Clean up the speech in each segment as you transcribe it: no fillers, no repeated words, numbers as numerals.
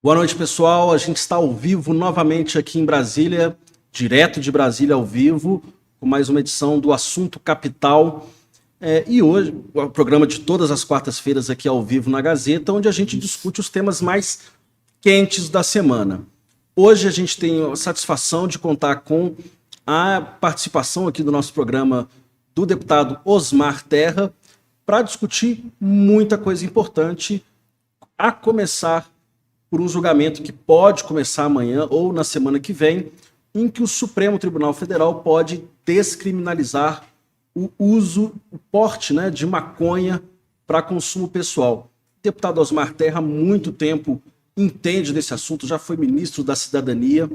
Boa noite, pessoal. A gente está ao vivo novamente aqui em Brasília, direto de Brasília ao vivo, com mais uma edição do Assunto Capital. E hoje, o programa de todas as quartas-feiras aqui ao vivo na Gazeta, onde a gente discute os temas mais quentes da semana. Hoje a gente tem a satisfação de contar com a participação aqui do nosso programa do deputado Osmar Terra para discutir muita coisa importante, a começar por um julgamento que pode começar amanhã ou na semana que vem, em que o Supremo Tribunal Federal pode descriminalizar o uso, o porte, de maconha para consumo pessoal. O deputado Osmar Terra há muito tempo entende desse assunto, já foi ministro da Cidadania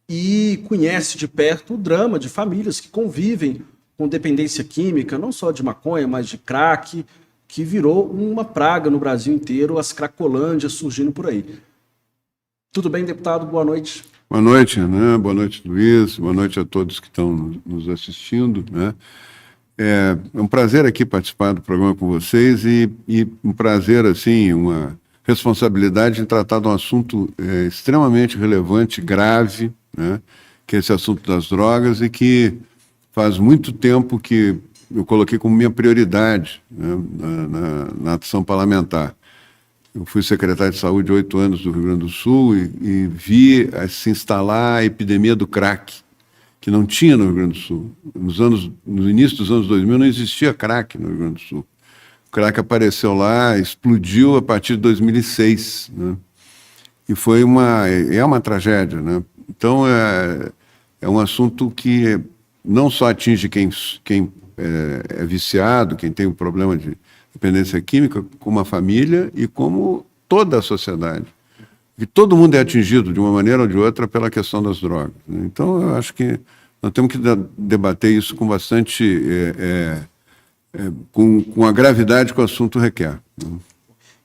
e conhece de perto o drama de famílias que convivem com dependência química, não só de maconha, mas de crack, que virou uma praga no Brasil inteiro, as cracolândias surgindo por aí. Tudo bem, deputado? Boa noite. Boa noite, Renan. Boa noite, Luiz. Boa noite a todos que estão nos assistindo. É um prazer aqui participar do programa com vocês e um prazer, assim, uma responsabilidade em tratar de um assunto extremamente relevante, grave, que é esse assunto das drogas e que faz muito tempo que eu coloquei como minha prioridade na ação parlamentar. Eu fui secretário de Saúde 8 anos do Rio Grande do Sul e vi se instalar a epidemia do crack, que não tinha no Rio Grande do Sul. No início dos anos 2000 não existia crack no Rio Grande do Sul. O crack apareceu lá, explodiu a partir de 2006. E é uma tragédia. Então, é um assunto que não só atinge quem é viciado, quem tem um problema de dependência química, como a família e como toda a sociedade. E todo mundo é atingido, de uma maneira ou de outra, pela questão das drogas. Então, eu acho que nós temos que debater isso com bastante... com a gravidade que o assunto requer.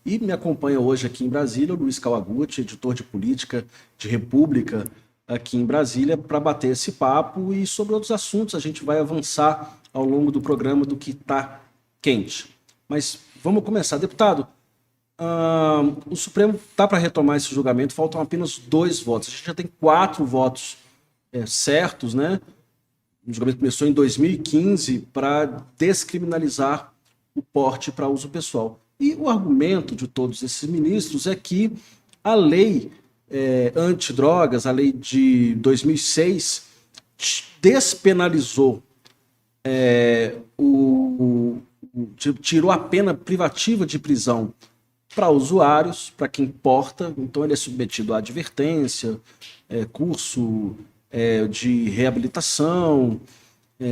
E me acompanha hoje aqui em Brasília o Luiz Kawaguchi, editor de política de República aqui em Brasília, para bater esse papo e sobre outros assuntos. A gente vai avançar ao longo do programa do que está quente. Mas vamos começar. Deputado, o Supremo está para retomar esse julgamento, faltam apenas 2 votos. A gente já tem 4 votos certos, O julgamento começou em 2015 para descriminalizar o porte para uso pessoal. E o argumento de todos esses ministros é que a lei antidrogas, a lei de 2006, despenalizou tirou a pena privativa de prisão para usuários, para quem porta. Então ele é submetido à advertência, curso de reabilitação,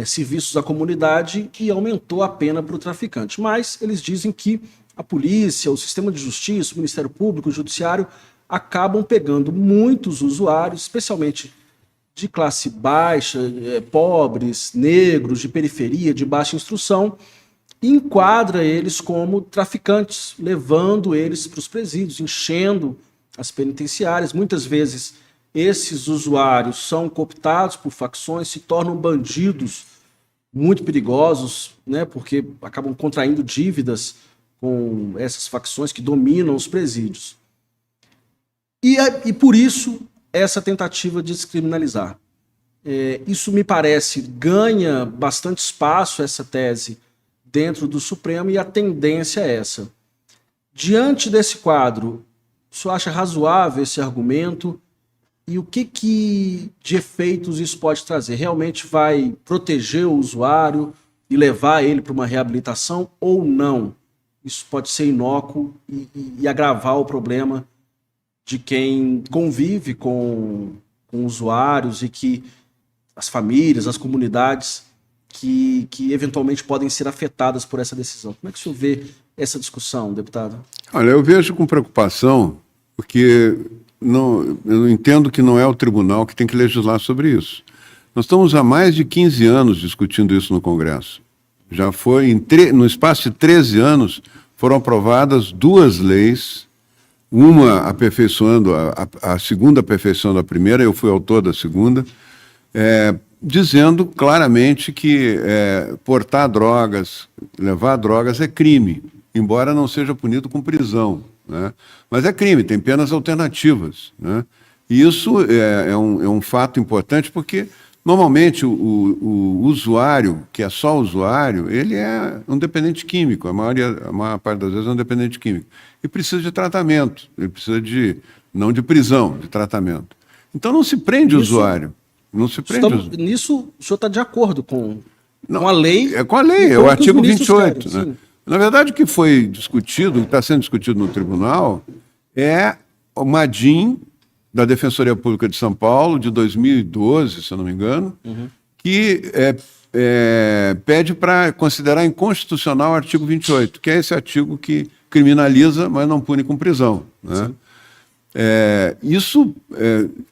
serviços à comunidade, e aumentou a pena para o traficante. Mas eles dizem que a polícia, o sistema de justiça, o Ministério Público, o Judiciário, acabam pegando muitos usuários, especialmente de classe baixa, pobres, negros, de periferia, de baixa instrução, e enquadra eles como traficantes, levando eles para os presídios, enchendo as penitenciárias. Muitas vezes esses usuários são cooptados por facções, se tornam bandidos muito perigosos, porque acabam contraindo dívidas com essas facções que dominam os presídios. E por isso, essa tentativa de descriminalizar. Isso me parece ganha bastante espaço, essa tese, dentro do Supremo, e a tendência é essa. Diante desse quadro, o senhor acha razoável esse argumento? E o que de efeitos isso pode trazer? Realmente vai proteger o usuário e levar ele para uma reabilitação ou não? Isso pode ser inócuo e agravar o problema de quem convive com usuários e que as famílias, as comunidades que eventualmente podem ser afetadas por essa decisão. Como é que o senhor vê essa discussão, deputado? Olha, eu vejo com preocupação, porque eu entendo que não é o tribunal que tem que legislar sobre isso. Nós estamos há mais de 15 anos discutindo isso no Congresso. Já foi, no espaço de 13 anos, foram aprovadas 2 leis, uma aperfeiçoando, a segunda aperfeiçoando a primeira, eu fui autor da segunda, dizendo claramente que portar drogas, levar drogas é crime, embora não seja punido com prisão. né? Mas é crime, tem penas alternativas, né? E isso é um fato importante porque, normalmente, o usuário, que é só usuário, ele é um dependente químico, a maior parte das vezes é um dependente químico, e precisa de tratamento, ele precisa não de prisão, de tratamento. Então não se prende o usuário. Não se prende nisso o senhor está de acordo com a lei? É com a lei, é o artigo 28. Né? Na verdade, o que foi discutido, o que está sendo discutido no tribunal, é o MADIM, da Defensoria Pública de São Paulo, de 2012, se eu não me engano, que pede para considerar inconstitucional o artigo 28, que é esse artigo que criminaliza, mas não pune com prisão. Né?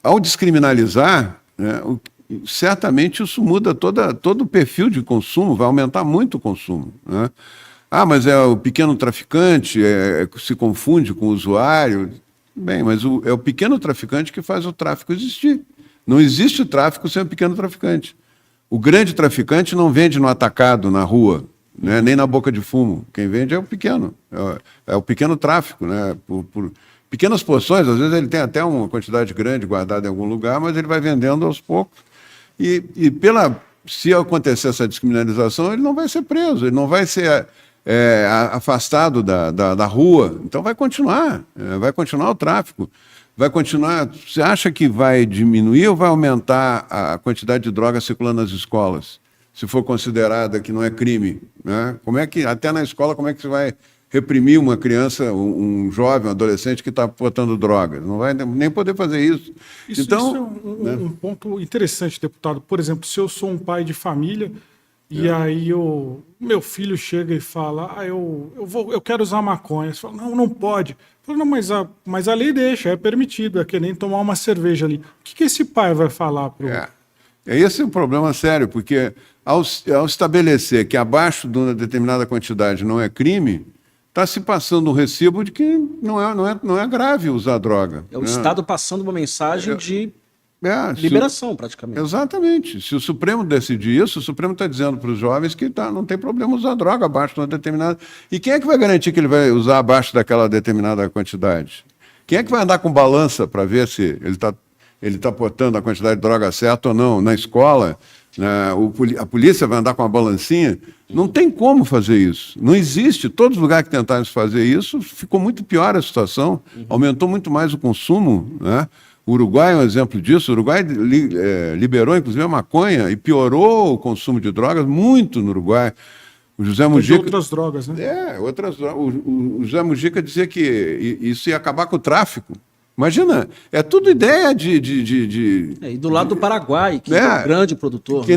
Ao descriminalizar, né, certamente isso muda todo o perfil de consumo, vai aumentar muito o consumo. Né? Ah, mas é o pequeno traficante, se confunde com o usuário. Bem, mas é o pequeno traficante que faz o tráfico existir. Não existe tráfico sem o pequeno traficante. O grande traficante não vende no atacado, na rua, né, nem na boca de fumo. Quem vende é o pequeno, é o pequeno tráfico, né, por pequenas porções. Às vezes ele tem até uma quantidade grande guardada em algum lugar, mas ele vai vendendo aos poucos. Se acontecer essa descriminalização, ele não vai ser preso, ele não vai ser afastado da rua. Então vai continuar o tráfico, vai continuar. Você acha que vai diminuir ou vai aumentar a quantidade de drogas circulando nas escolas? Se for considerada que não é crime, né? Como é que, até na escola, como é que você vai reprimir uma criança, um jovem, um adolescente que está portando drogas? Não vai nem poder fazer isso. Isso é um ponto interessante, deputado. Por exemplo, se eu sou um pai de família e aí meu filho chega e fala, eu quero usar maconha. Você fala, não pode. Eu falo, não, mas a lei deixa, é permitido, é que nem tomar uma cerveja ali. O que esse pai vai falar para o... Esse é um problema sério, porque ao estabelecer que abaixo de uma determinada quantidade não é crime, está se passando um recibo de que não é grave usar droga. É o Estado passando uma mensagem de liberação, praticamente. Exatamente. Se o Supremo decidir isso, o Supremo está dizendo para os jovens que não tem problema usar droga abaixo de uma determinada... E quem é que vai garantir que ele vai usar abaixo daquela determinada quantidade? Quem é que vai andar com balança para ver se ele está portando a quantidade de droga certa ou não? Na escola, a polícia vai andar com uma balancinha? Não tem como fazer isso. Não existe. Todos os lugares que tentaram fazer isso, ficou muito pior a situação, aumentou muito mais o consumo, né? O Uruguai é um exemplo disso. O Uruguai liberou, inclusive, a maconha e piorou o consumo de drogas muito no Uruguai. O José Mujica... outras drogas, né? Outras drogas. O José Mujica dizia que isso ia acabar com o tráfico. Imagina, é tudo ideia e do lado do Paraguai, que é um grande produtor. Que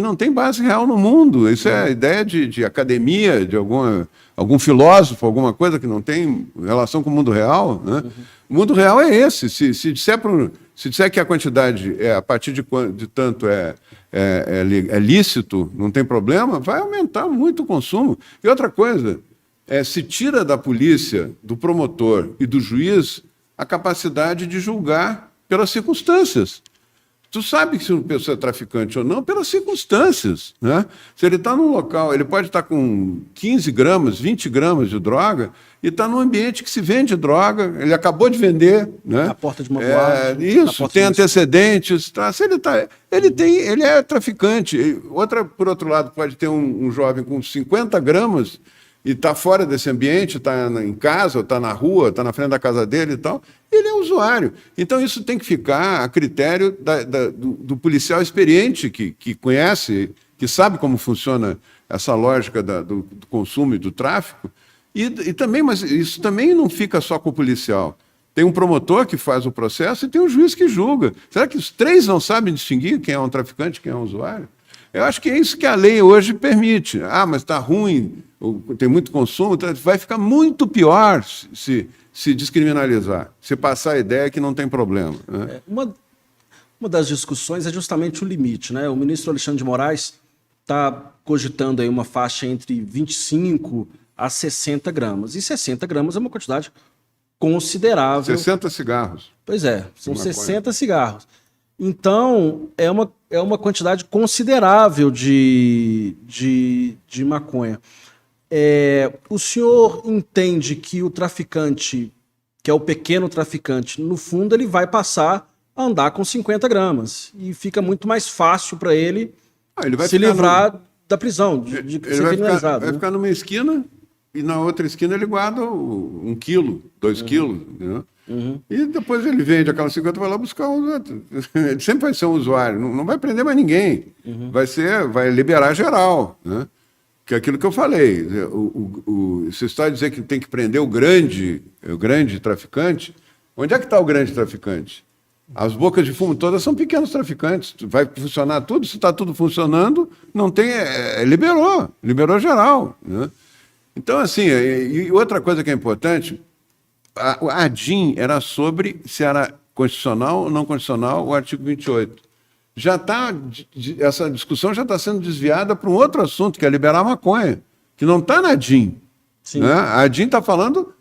não tem base real no mundo. Isso é ideia de academia, de algum filósofo, alguma coisa que não tem relação com o mundo real. Né? O mundo real é esse. Se disser que a quantidade, a partir de tanto é lícito, não tem problema, vai aumentar muito o consumo. E outra coisa, se tira da polícia, do promotor e do juiz a capacidade de julgar pelas circunstâncias. Tu sabe que se uma pessoa é traficante ou não pelas circunstâncias. Né? Se ele está num local, ele pode estar com 15 gramas, 20 gramas de droga e está num ambiente que se vende droga, ele acabou de vender. Né? Na porta de uma boate. Isso, tem antecedentes. Tá? Se ele é traficante. Por outro lado, pode ter um jovem com 50 gramas e está fora desse ambiente, está em casa, está na rua, está na frente da casa dele e tal, ele é usuário. Então isso tem que ficar a critério do policial experiente que conhece, que sabe como funciona essa lógica do consumo e do tráfico. E também, mas isso também não fica só com o policial. Tem um promotor que faz o processo e tem um juiz que julga. Será que os três não sabem distinguir quem é um traficante e quem é um usuário? Eu acho que é isso que a lei hoje permite. Mas está ruim, tem muito consumo, vai ficar muito pior se descriminalizar, se passar a ideia que não tem problema. Né? Uma das discussões é justamente o limite. Né? O ministro Alexandre de Moraes está cogitando aí uma faixa entre 25 a 60 gramas. E 60 gramas é uma quantidade considerável. 60 cigarros. Pois é, são 60 cigarros. Então, é uma quantidade considerável de maconha. O senhor entende que o traficante, que é o pequeno traficante, no fundo ele vai passar a andar com 50 gramas e fica muito mais fácil para ele, se livrar da prisão, de ser criminalizado. Vai ficar numa esquina e na outra esquina ele guarda 1 quilo, 2 quilos, né? E depois ele vende aquelas 50 e vai lá buscar os outros. Ele sempre vai ser um usuário, não vai prender mais ninguém. Vai liberar geral, né? Que é aquilo que eu falei. Você está a dizer que tem que prender o grande traficante. Onde é que está o grande traficante? As bocas de fumo todas são pequenos traficantes. Vai funcionar tudo? Se está tudo funcionando, não tem. Liberou geral, né? Então, assim, e outra coisa que é importante. A ADIM era sobre se era constitucional ou não constitucional o artigo 28. Essa discussão já está sendo desviada para um outro assunto, que é liberar a maconha, que não está na ADIM. Né? A ADIM está falando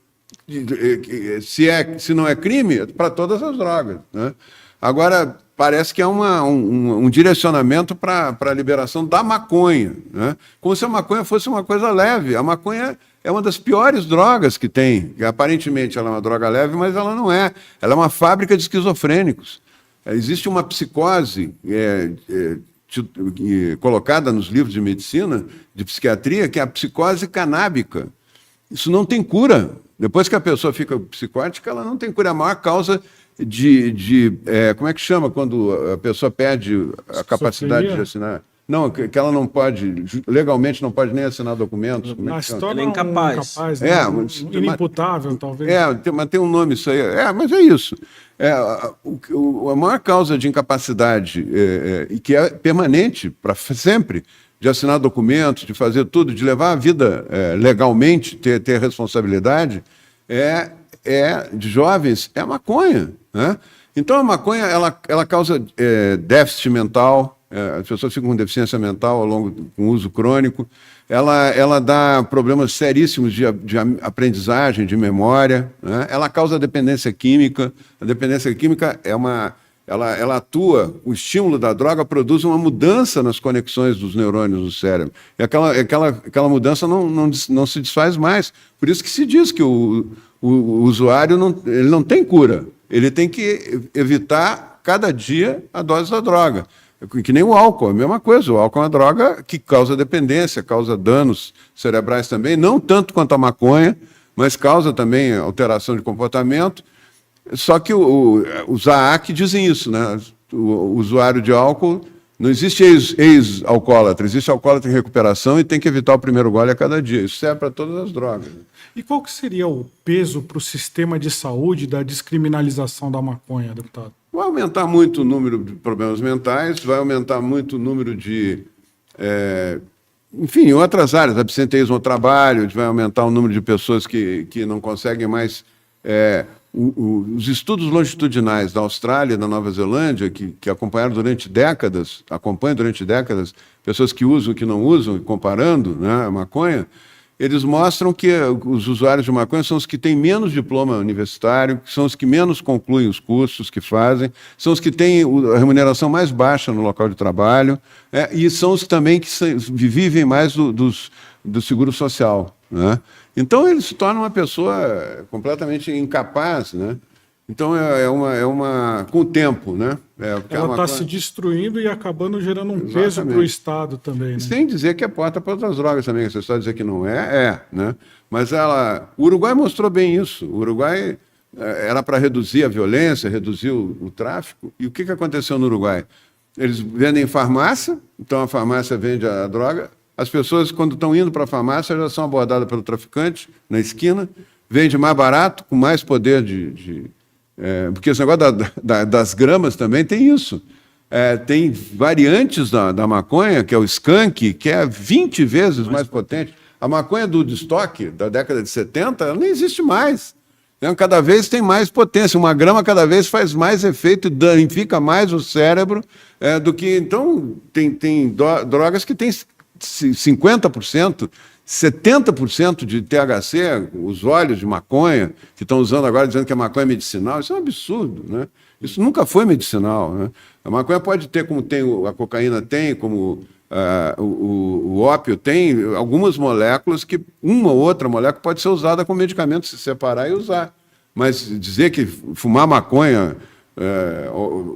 se não é crime, para todas as drogas. Né? Agora, parece que é um direcionamento para a liberação da maconha. Né? Como se a maconha fosse uma coisa leve. A maconha é uma das piores drogas que tem. Aparentemente ela é uma droga leve, mas ela não é. Ela é uma fábrica de esquizofrênicos. Existe uma psicose colocada nos livros de medicina, de psiquiatria, que é a psicose canábica. Isso não tem cura. Depois que a pessoa fica psicótica, ela não tem cura. É a maior causa como é que chama quando a pessoa perde a capacidade de assinar? Não, que ela não pode, legalmente não pode nem assinar documentos. Como é que chama? Ela é incapaz. Né? Inimputável, talvez. Mas tem um nome isso aí. Mas é isso. A maior causa de incapacidade, e que é permanente, para sempre, de assinar documentos, de fazer tudo, de levar a vida legalmente, ter responsabilidade, de jovens, é a maconha. Né? Então a maconha ela causa déficit mental, as pessoas ficam com deficiência mental com uso crônico, ela dá problemas seríssimos de aprendizagem, de memória, né? Ela causa dependência química. A dependência química ela atua, o estímulo da droga produz uma mudança nas conexões dos neurônios do cérebro. E aquela mudança não se desfaz mais. Por isso que se diz que o usuário ele não tem cura. Ele tem que evitar cada dia a dose da droga. Que nem o álcool, a mesma coisa. O álcool é uma droga que causa dependência, causa danos cerebrais também, não tanto quanto a maconha, mas causa também alteração de comportamento. Só que os AAC dizem isso, né? O usuário de álcool, não existe ex-alcoólatra, existe alcoólatra em recuperação e tem que evitar o primeiro gole a cada dia. Isso serve para todas as drogas. E qual que seria o peso para o sistema de saúde da descriminalização da maconha, deputado? Vai aumentar muito o número de problemas mentais, vai aumentar muito o número de, enfim, em outras áreas, absenteísmo ao trabalho, vai aumentar o número de pessoas que não conseguem mais. Os estudos longitudinais da Austrália e da Nova Zelândia, que acompanham durante décadas, pessoas que usam e que não usam, comparando, né, a maconha, eles mostram que os usuários de maconha são os que têm menos diploma universitário, são os que menos concluem os cursos que fazem, são os que têm a remuneração mais baixa no local de trabalho, e são os também que vivem mais do seguro social. Né? Então, ele se torna uma pessoa completamente incapaz, né? Então, com o tempo, né? Ela está se destruindo e acabando gerando um peso para o Estado também. Né? Sem dizer que é porta para outras drogas também. Você só dizer que não né? Mas o Uruguai mostrou bem isso. O Uruguai era para reduzir a violência, reduzir o tráfico. E o que aconteceu no Uruguai? Eles vendem em farmácia, então a farmácia vende a droga. As pessoas, quando estão indo para a farmácia, já são abordadas pelo traficante na esquina, vende mais barato, com mais poder porque esse negócio das gramas também tem isso. Tem variantes da maconha, que é o skunk, que é 20 vezes mais potente. A maconha do estoque da década de 70, ela nem existe mais. Cada vez tem mais potência. 1 grama cada vez faz mais efeito e danifica mais o cérebro do que... Então, tem drogas que têm 50%, 70% de THC, os óleos de maconha, que estão usando agora, dizendo que a maconha é medicinal, isso é um absurdo, né? Isso nunca foi medicinal, né? A maconha pode ter, como tem a cocaína tem, como o ópio tem, algumas moléculas que uma ou outra molécula pode ser usada como medicamento, se separar e usar. Mas dizer que fumar maconha,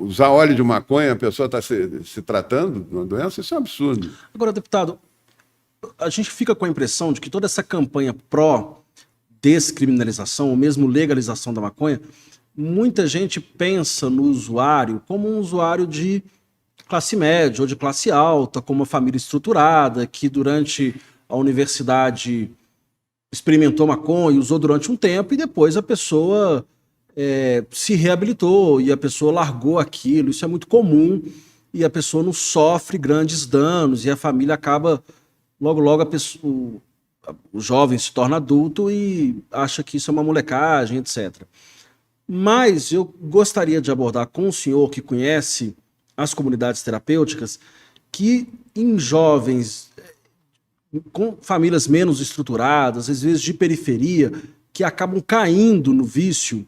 usar óleo de maconha, a pessoa está se tratando de uma doença, isso é um absurdo. Agora, deputado, a gente fica com a impressão de que toda essa campanha pró-descriminalização, ou mesmo legalização da maconha, muita gente pensa no usuário como um usuário de classe média ou de classe alta, como uma família estruturada, que durante a universidade experimentou maconha, usou durante um tempo e depois a pessoa se reabilitou e a pessoa largou aquilo. Isso é muito comum e a pessoa não sofre grandes danos e a família acaba, logo o jovem se torna adulto e acha que isso é uma molecagem, etc. Mas eu gostaria de abordar com o senhor que conhece as comunidades terapêuticas, que em jovens com famílias menos estruturadas, às vezes de periferia, que acabam caindo no vício,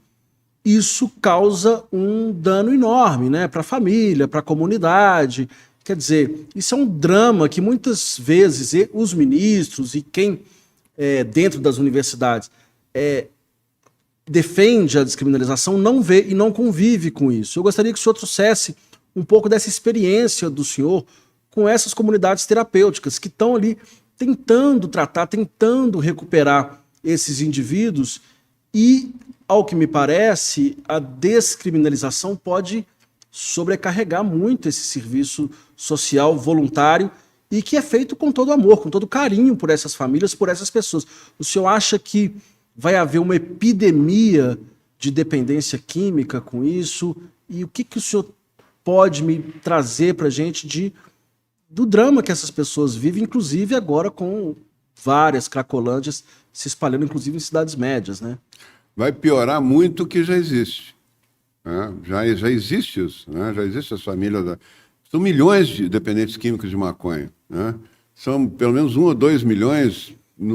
isso causa um dano enorme, né, para a família, para a comunidade. Quer dizer, isso é um drama que muitas vezes os ministros e quem dentro das universidades defende a descriminalização não vê e não convive com isso. Eu gostaria que o senhor trouxesse um pouco dessa experiência do senhor com essas comunidades terapêuticas que estão ali tentando tratar, tentando recuperar esses indivíduos e, ao que me parece, a descriminalização pode sobrecarregar muito esse serviço social voluntário e que é feito com todo amor, com todo carinho por essas famílias, por essas pessoas. O senhor acha que vai haver uma epidemia de dependência química com isso? E o que o senhor pode me trazer para a gente do drama que essas pessoas vivem, inclusive agora com várias cracolândias se espalhando, inclusive em cidades médias, né? Vai piorar muito o que já existe. Né? Já existe isso, né? Já existe as famílias. São milhões de dependentes químicos de maconha. Né? São pelo menos 1 ou 2 milhões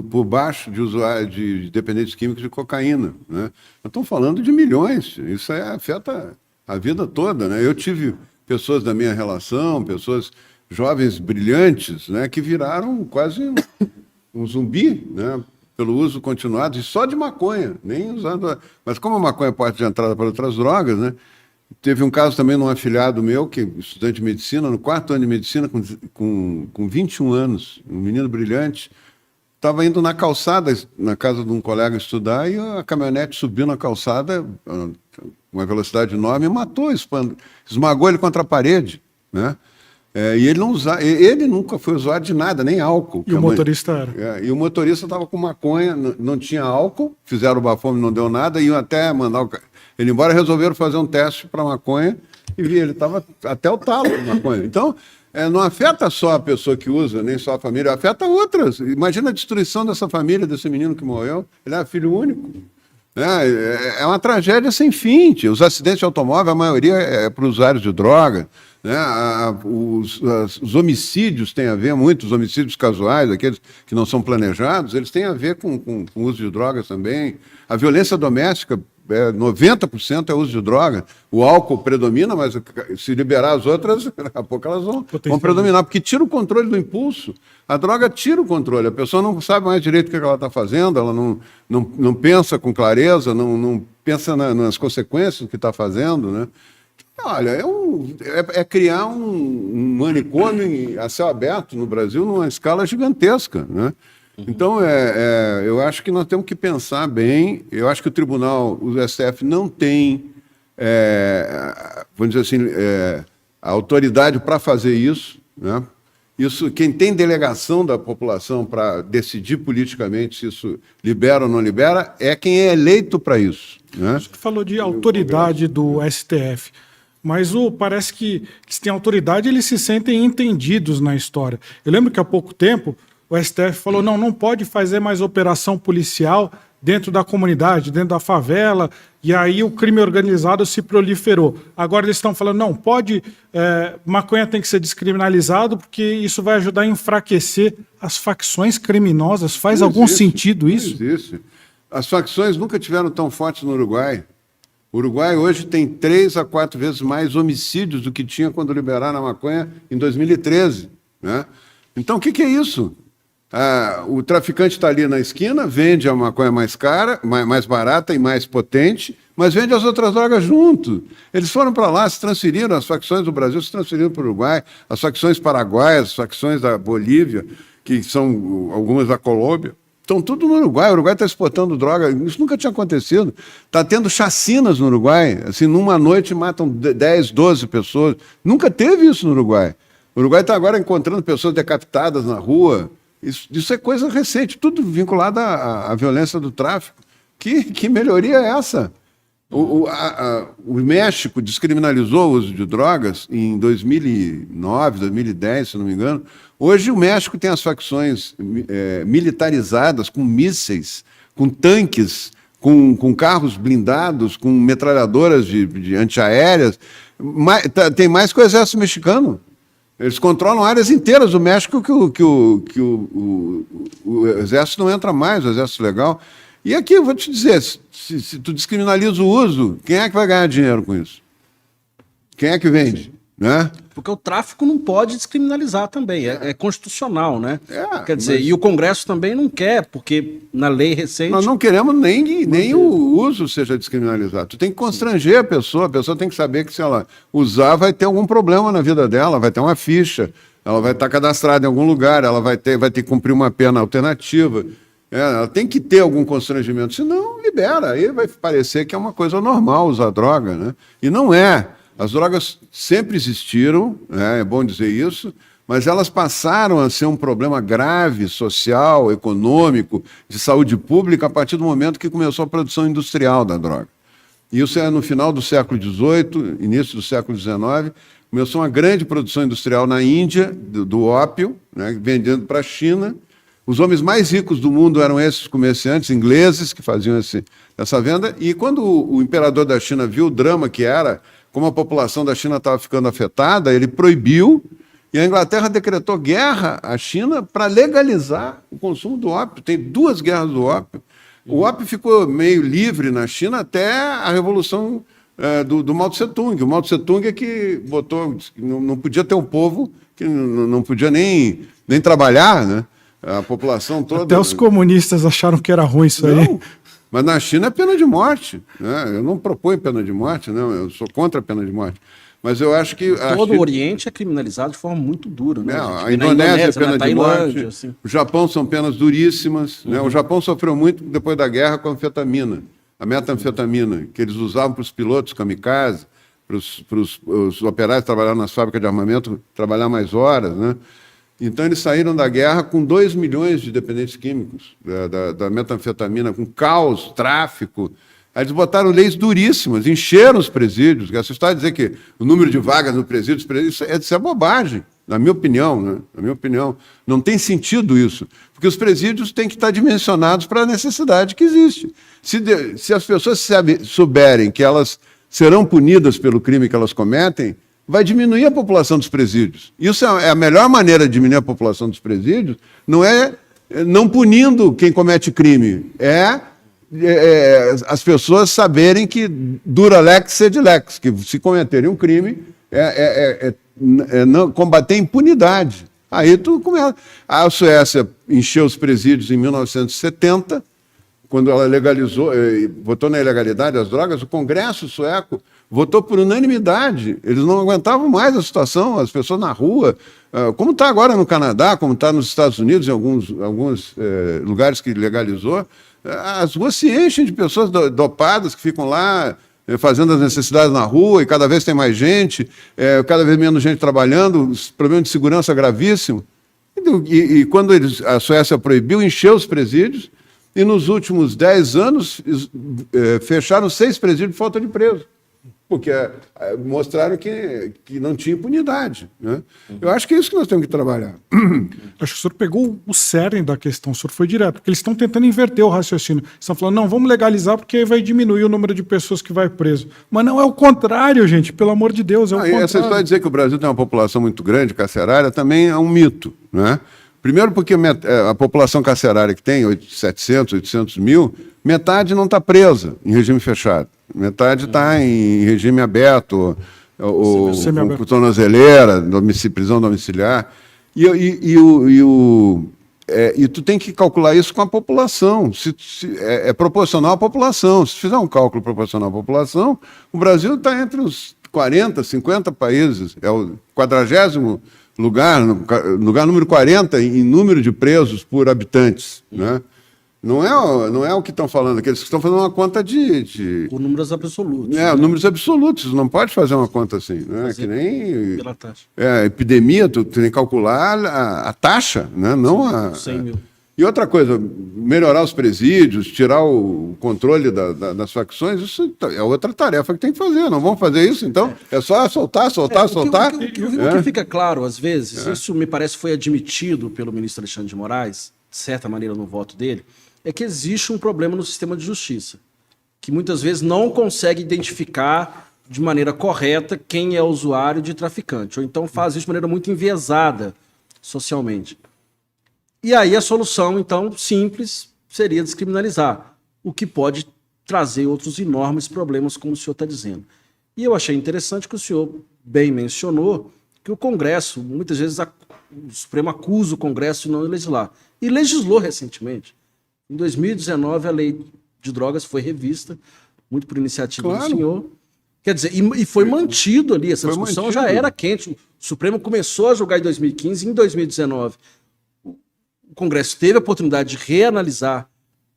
por baixo de usuários de dependentes químicos de cocaína. Né? Nós estamos falando de milhões. Isso afeta a vida toda. Né? Eu tive pessoas da minha relação, pessoas jovens brilhantes, né, que viraram quase um zumbi, né, pelo uso continuado, e só de maconha, nem usando. Mas como a maconha é porta de entrada para outras drogas, né, teve um caso também de um afilhado meu, que estudante de medicina, no 4º ano de medicina, com 21 anos, um menino brilhante, estava indo na calçada, na casa de um colega estudar, e a caminhonete subiu na calçada, uma velocidade enorme, e matou, esmagou ele contra a parede, né? E ele nunca foi usuário de nada, nem álcool. E o motorista era. E o motorista estava com maconha, não tinha álcool, fizeram o bafome, não deu nada, iam até mandar ele embora, resolveram fazer um teste para maconha, e ele estava até o talo de maconha. Então, não afeta só a pessoa que usa, nem só a família, afeta outras. Imagina a destruição dessa família, desse menino que morreu, ele era filho único. É uma tragédia sem fim. Os acidentes de automóvel, a maioria é para usuários de droga. Né? Os homicídios têm a ver, muitos homicídios casuais, aqueles que não são planejados, eles têm a ver com o uso de drogas também. A violência doméstica, 90% é uso de droga. O álcool predomina, mas se liberar as outras, daqui a pouco elas vão predominar, porque tira o controle do impulso. A droga tira o controle, a pessoa não sabe mais direito o que ela está fazendo, ela não pensa com clareza, não pensa nas consequências do que está fazendo, né? Olha, é criar um manicômio a céu aberto no Brasil numa escala gigantesca, né? Então, eu acho que nós temos que pensar bem. Eu acho que o STF não tem, vamos dizer assim, a autoridade para fazer isso, né? Isso, quem tem delegação da população para decidir politicamente se isso libera ou não libera, é quem é eleito para isso, né? Você falou de autoridade do STF. Mas parece que se tem autoridade, eles se sentem entendidos na história. Eu lembro que há pouco tempo o STF falou, não pode fazer mais operação policial dentro da comunidade, dentro da favela, e aí o crime organizado se proliferou. Agora eles estão falando, não, maconha tem que ser descriminalizado porque isso vai ajudar a enfraquecer as facções criminosas. Faz algum sentido isso? Não existe. As facções nunca tiveram tão fortes no Uruguai. O Uruguai hoje tem 3 a 4 vezes mais homicídios do que tinha quando liberaram a maconha em 2013. Né? Então, o que é isso? O traficante está ali na esquina, vende a maconha mais cara, mais barata e mais potente, mas vende as outras drogas junto. Eles foram para lá, se transferiram, as facções do Brasil se transferiram para o Uruguai, as facções paraguaias, as facções da Bolívia, que são algumas da Colômbia, estão tudo no Uruguai. O Uruguai está exportando droga, isso nunca tinha acontecido. Está tendo chacinas no Uruguai, assim, numa noite matam 10, 12 pessoas. Nunca teve isso no Uruguai. O Uruguai está agora encontrando pessoas decapitadas na rua. Isso é coisa recente, tudo vinculado à violência do tráfico. Que melhoria é essa? O México descriminalizou o uso de drogas em 2009, 2010, se não me engano. Hoje o México tem as facções militarizadas, com mísseis, com tanques, com carros blindados, com metralhadoras de antiaéreas. Tem mais que o exército mexicano. Eles controlam áreas inteiras do México que o exército não entra mais, o exército legal. E aqui eu vou te dizer, se tu descriminaliza o uso, quem é que vai ganhar dinheiro com isso? Quem é que vende? Né? Porque o tráfico não pode descriminalizar também, é constitucional, né? Quer dizer, e o Congresso também não quer, porque na lei recente... Nós não queremos nem o uso seja descriminalizado. Tu tem que constranger a pessoa tem que saber que se ela usar vai ter algum problema na vida dela, vai ter uma ficha, ela vai estar cadastrada em algum lugar, ela vai ter que cumprir uma pena alternativa. Ela tem que ter algum constrangimento, senão libera, aí vai parecer que é uma coisa normal usar droga, né? E não é. As drogas sempre existiram, né? É bom dizer isso, mas elas passaram a ser um problema grave, social, econômico, de saúde pública, a partir do momento que começou a produção industrial da droga. Isso é no final do século XVIII, início do século XIX, começou uma grande produção industrial na Índia, do ópio, né? Vendendo para a China. Os homens mais ricos do mundo eram esses comerciantes ingleses que faziam essa venda, e quando o imperador da China viu o drama que era, como a população da China estava ficando afetada, ele proibiu, e a Inglaterra decretou guerra à China para legalizar o consumo do ópio. Tem 2 guerras do ópio. O ópio ficou meio livre na China até a revolução do Mao Tse-tung. O Mao Tse-tung é que botou, não podia ter um povo que não podia nem trabalhar, né? A população toda... Até os comunistas acharam que era ruim isso aí. Mas na China é pena de morte. Né? Eu não proponho pena de morte, não. Eu sou contra a pena de morte. Mas eu acho que... Todo o Oriente é criminalizado de forma muito dura. Né? A Indonésia é pena de morte. Assim. O Japão são penas duríssimas. Né? O Japão sofreu muito depois da guerra com a anfetamina. A metanfetamina, que eles usavam para os pilotos kamikaze, para os operários trabalhar nas fábricas de armamento, trabalhar mais horas, né? Então, eles saíram da guerra com 2 milhões de dependentes químicos da metanfetamina, com caos, tráfico. Aí eles botaram leis duríssimas, encheram os presídios. Essa história de dizer que o número de vagas no presídio, isso é bobagem, na minha opinião. Né? Na minha opinião, não tem sentido isso, porque os presídios têm que estar dimensionados para a necessidade que existe. Se as pessoas souberem que elas serão punidas pelo crime que elas cometem, vai diminuir a população dos presídios. Isso é a melhor maneira de diminuir a população dos presídios, não é não punindo quem comete crime, as pessoas saberem que dura lex sed lex, que se cometerem um crime, não combater a impunidade. Aí tudo começa. A Suécia encheu os presídios em 1970, quando ela legalizou, votou na ilegalidade das drogas, o Congresso sueco votou por unanimidade. Eles não aguentavam mais a situação, as pessoas na rua, como está agora no Canadá, como está nos Estados Unidos, em alguns lugares que legalizou, as ruas se enchem de pessoas dopadas que ficam lá fazendo as necessidades na rua, e cada vez tem mais gente, cada vez menos gente trabalhando, problemas de segurança gravíssimo. E quando a Suécia proibiu, encheu os presídios, e nos últimos 10 anos fecharam 6 presídios por falta de preso. Porque mostraram que não tinha impunidade. Né? Eu acho que é isso que nós temos que trabalhar. Acho que o senhor pegou o cerne da questão, o senhor foi direto, porque eles estão tentando inverter o raciocínio. Eles estão falando, não, vamos legalizar porque vai diminuir o número de pessoas que vai preso. Mas não, é o contrário, gente, pelo amor de Deus, é o contrário. Essa história de dizer que o Brasil tem uma população muito grande, carcerária, também é um mito. Né? Primeiro porque a população carcerária que tem, 700, 800 mil, metade não está presa em regime fechado, metade está em regime aberto, ou com tornozeleira, prisão domiciliar, e tu tem que calcular isso com a população. É proporcional à população. Se fizer um cálculo proporcional à população, o Brasil está entre os 40, 50 países. É o 40º lugar, lugar número 40 em número de presos por habitantes. Né? Não é o que estão falando aqui. Eles estão fazendo uma conta por números absolutos. Números absolutos. Não pode fazer uma conta assim. Né? Que nem pela taxa. Epidemia, tu tem que calcular a taxa, né? Não a... 100 mil. E outra coisa, melhorar os presídios, tirar o controle das facções, isso é outra tarefa que tem que fazer. Não vamos fazer isso, então? É só soltar. O que fica claro, às vezes, isso me parece foi admitido pelo ministro Alexandre de Moraes, de certa maneira no voto dele, é que existe um problema no sistema de justiça, que muitas vezes não consegue identificar de maneira correta quem é usuário de traficante, ou então faz isso de maneira muito enviesada socialmente. E aí a solução, então, simples, seria descriminalizar, o que pode trazer outros enormes problemas, como o senhor está dizendo. E eu achei interessante que o senhor bem mencionou que o Congresso, muitas vezes o Supremo acusa o Congresso de não legislar, e legislou recentemente. Em 2019, a lei de drogas foi revista, muito por iniciativa do senhor. Quer dizer, e foi mantido ali, essa discussão já era quente. O Supremo começou a julgar em 2015, em 2019. O Congresso teve a oportunidade de reanalisar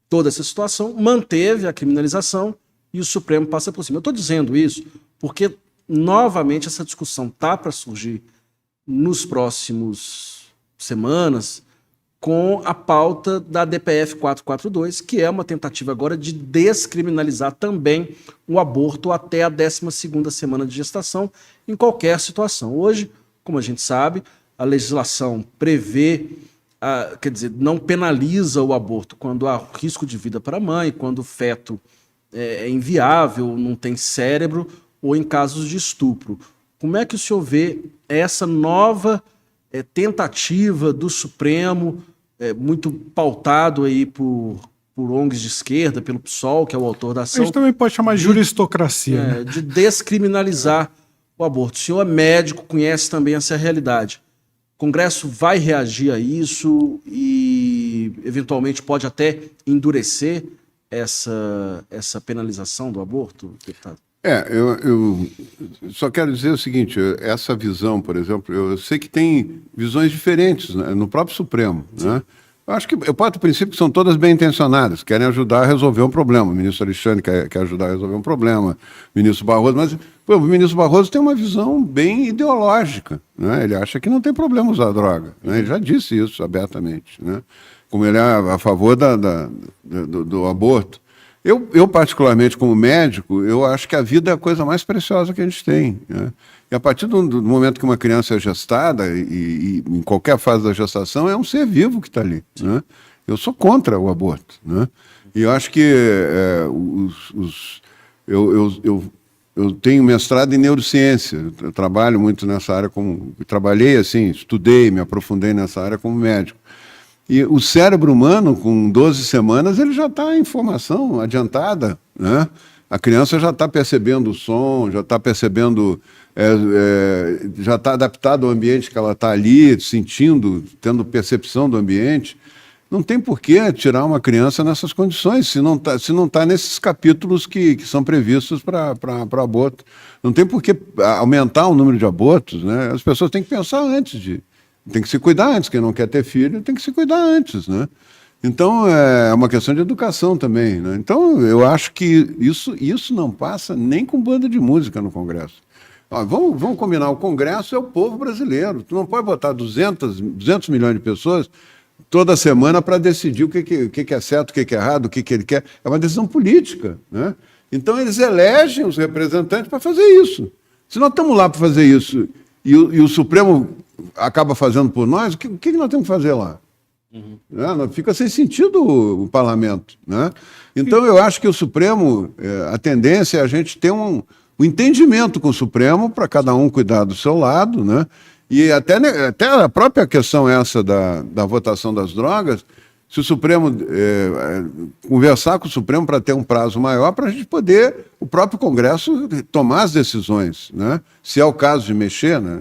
toda essa situação, manteve a criminalização e o Supremo passa por cima. Eu estou dizendo isso porque, novamente, essa discussão está para surgir nos próximos semanas, com a pauta da DPF 442, que é uma tentativa agora de descriminalizar também o aborto até a 12ª semana de gestação, em qualquer situação. Hoje, como a gente sabe, a legislação prevê, quer dizer, não penaliza o aborto quando há risco de vida para a mãe, quando o feto é inviável, não tem cérebro, ou em casos de estupro. Como é que o senhor vê essa nova tentativa do Supremo, muito pautado aí por ONGs de esquerda, pelo PSOL, que é o autor da ação. A gente também pode chamar de juristocracia. Né? De descriminalizar o aborto. O senhor é médico, conhece também essa realidade. O Congresso vai reagir a isso e, eventualmente, pode até endurecer essa penalização do aborto, deputado? Eu só quero dizer o seguinte, essa visão, por exemplo, eu sei que tem visões diferentes, né, no próprio Supremo, né? Eu acho que eu parto do princípio que são todas bem intencionadas, querem ajudar a resolver um problema. O ministro Alexandre quer ajudar a resolver um problema, o ministro Barroso, mas o ministro Barroso tem uma visão bem ideológica, né? Ele acha que não tem problema usar droga, né? Ele já disse isso abertamente, né? Como ele é a favor do aborto. Eu, particularmente, como médico, eu acho que a vida é a coisa mais preciosa que a gente tem, né? E a partir do momento que uma criança é gestada, e em qualquer fase da gestação, é um ser vivo que está ali, né? Eu sou contra o aborto, né? E eu acho que eu tenho mestrado em neurociência, eu trabalho muito nessa área, trabalhei assim, estudei, me aprofundei nessa área como médico. E o cérebro humano, com 12 semanas, ele já está em formação adiantada, né? A criança já está percebendo o som, já está percebendo, já está adaptada ao ambiente que ela está ali, sentindo, tendo percepção do ambiente. Não tem por que tirar uma criança nessas condições, se não tá nesses capítulos que são previstos para aborto. Não tem por que aumentar o número de abortos, né? As pessoas têm que pensar antes tem que se cuidar antes. Quem não quer ter filho tem que se cuidar antes, né? Então, é uma questão de educação também, né? Então, eu acho que isso não passa nem com banda de música no Congresso. Ó, vamos combinar, o Congresso é o povo brasileiro. Tu não pode botar 200 milhões de pessoas toda semana para decidir o que é certo, o que é errado, o que ele quer. É uma decisão política, né? Então, eles elegem os representantes para fazer isso. Se nós estamos lá para fazer isso e o Supremo acaba fazendo por nós, o que nós temos que fazer lá? Né? Fica sem sentido o parlamento, né? Então eu acho que o Supremo, a tendência é a gente ter um entendimento com o Supremo para cada um cuidar do seu lado, né? E até a própria questão essa da votação das drogas, Se o Supremo conversar com o Supremo para ter um prazo maior, para a gente poder, o próprio Congresso, tomar as decisões, né? Se é o caso de mexer, né?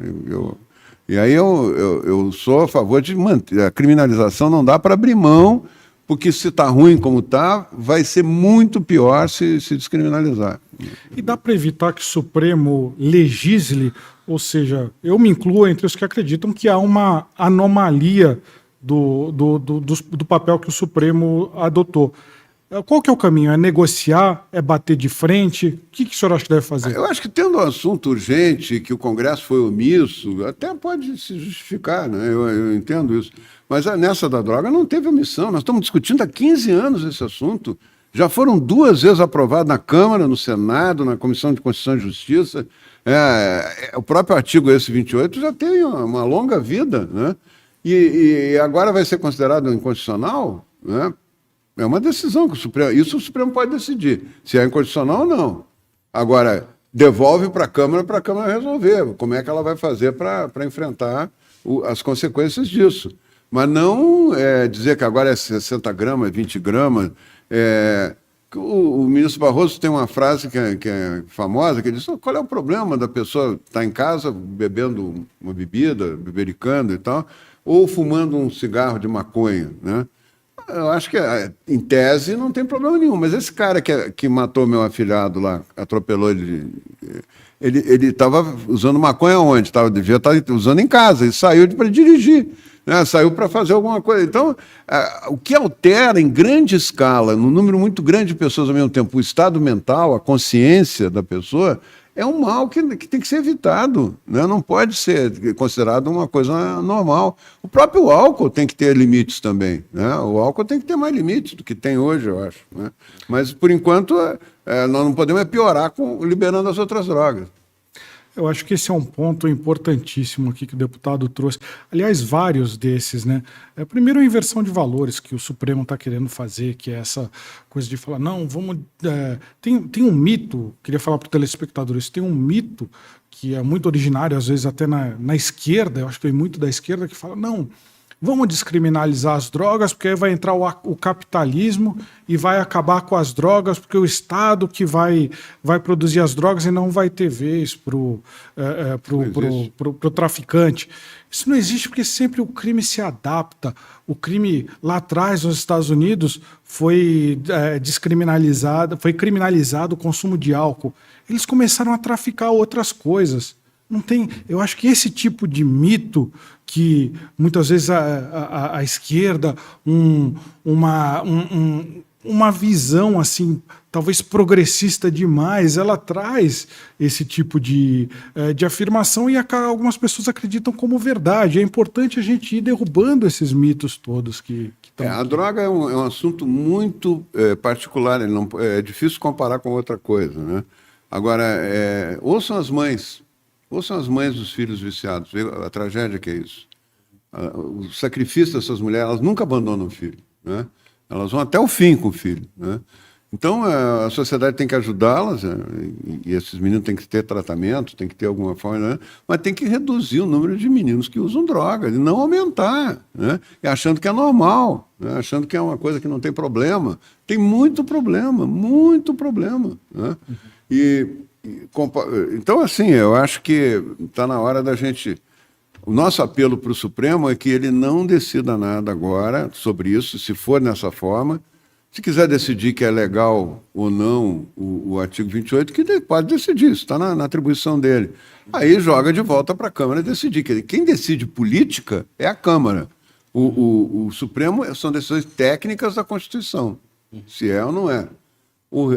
E aí eu sou a favor de manter. A criminalização não dá para abrir mão, porque se está ruim como está, vai ser muito pior se descriminalizar. E dá para evitar que o Supremo legisle, ou seja, eu me incluo entre os que acreditam que há uma anomalia do papel que o Supremo adotou. Qual que é o caminho? É negociar? É bater de frente? O que o senhor acha que deve fazer? Eu acho que tendo um assunto urgente, que o Congresso foi omisso, até pode se justificar, né? Eu entendo isso. Mas nessa da droga não teve omissão. Nós estamos discutindo há 15 anos esse assunto. Já foram 2 vezes aprovado na Câmara, no Senado, na Comissão de Constituição e Justiça. O próprio artigo esse 28 já tem uma longa vida, né? E agora vai ser considerado inconstitucional, né? É uma decisão que o Supremo pode decidir, se é inconstitucional ou não. Agora, devolve para a Câmara resolver como é que ela vai fazer para enfrentar as consequências disso. Mas não dizer que agora é 60 gramas, 20 gramas. O ministro Barroso tem uma frase que é famosa, que ele diz: qual é o problema da pessoa estar em casa bebendo uma bebida, bebericando e tal, ou fumando um cigarro de maconha, né? Eu acho que, em tese, não tem problema nenhum. Mas esse cara que matou meu afilhado lá, atropelou ele estava usando maconha onde? Devia estar usando em casa. E saiu para dirigir, né? Saiu para fazer alguma coisa. Então, o que altera em grande escala, num número muito grande de pessoas ao mesmo tempo, o estado mental, a consciência da pessoa, é um mal que tem que ser evitado, né? Não pode ser considerado uma coisa normal. O próprio álcool tem que ter limites também, né? O álcool tem que ter mais limites do que tem hoje, eu acho, né? Mas, por enquanto, nós não podemos piorar liberando as outras drogas. Eu acho que esse é um ponto importantíssimo aqui que o deputado trouxe. Aliás, vários desses, né? Primeiro, a inversão de valores que o Supremo está querendo fazer, que é essa coisa de falar, não, vamos... Tem um mito, queria falar para o telespectador, isso tem um mito que é muito originário, às vezes até na esquerda, eu acho que vem muito da esquerda, que fala, não, vamos descriminalizar as drogas, porque aí vai entrar o capitalismo e vai acabar com as drogas, porque o Estado que vai produzir as drogas e não vai ter vez pro traficante. Isso não existe porque sempre o crime se adapta. O crime lá atrás, nos Estados Unidos, foi criminalizado o consumo de álcool. Eles começaram a traficar outras coisas. Não tem, eu acho que esse tipo de mito que muitas vezes a esquerda, uma visão assim, talvez progressista demais, ela traz esse tipo de afirmação e algumas pessoas acreditam como verdade. É importante a gente ir derrubando esses mitos todos que estão. A droga é um assunto muito particular, é difícil comparar com outra coisa, né? Agora, ouçam as mães dos filhos viciados, a tragédia que é isso. O sacrifício dessas mulheres, elas nunca abandonam o filho, né? Elas vão até o fim com o filho, né? Então, a sociedade tem que ajudá-las, e esses meninos têm que ter tratamento, tem que ter alguma forma, né? Mas tem que reduzir o número de meninos que usam droga, e não aumentar, né? E achando que é normal, né? Achando que é uma coisa que não tem problema. Tem muito problema, né? Então, assim, eu acho que está na hora da gente... O nosso apelo para o Supremo é que ele não decida nada agora sobre isso, se for nessa forma. Se quiser decidir que é legal ou não o artigo 28, que pode decidir, isso está na atribuição dele. Aí joga de volta para a Câmara decidir. Quem decide política é a Câmara. O Supremo são decisões técnicas da Constituição, se é ou não é.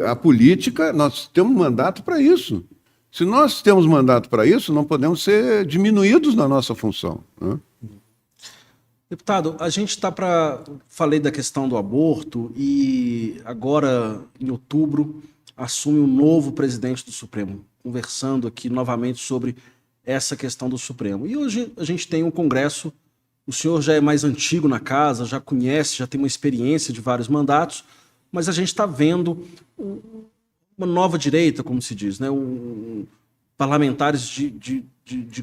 A política, nós temos mandato para isso. Se nós temos mandato para isso, não podemos ser diminuídos na nossa função, né? Deputado, a gente está para... Falei da questão do aborto e agora, em outubro, assume um novo presidente do Supremo, conversando aqui novamente sobre essa questão do Supremo. E hoje a gente tem um Congresso, o senhor já é mais antigo na casa, já conhece, já tem uma experiência de vários mandatos, mas a gente está vendo uma nova direita, como se diz, né? Parlamentares de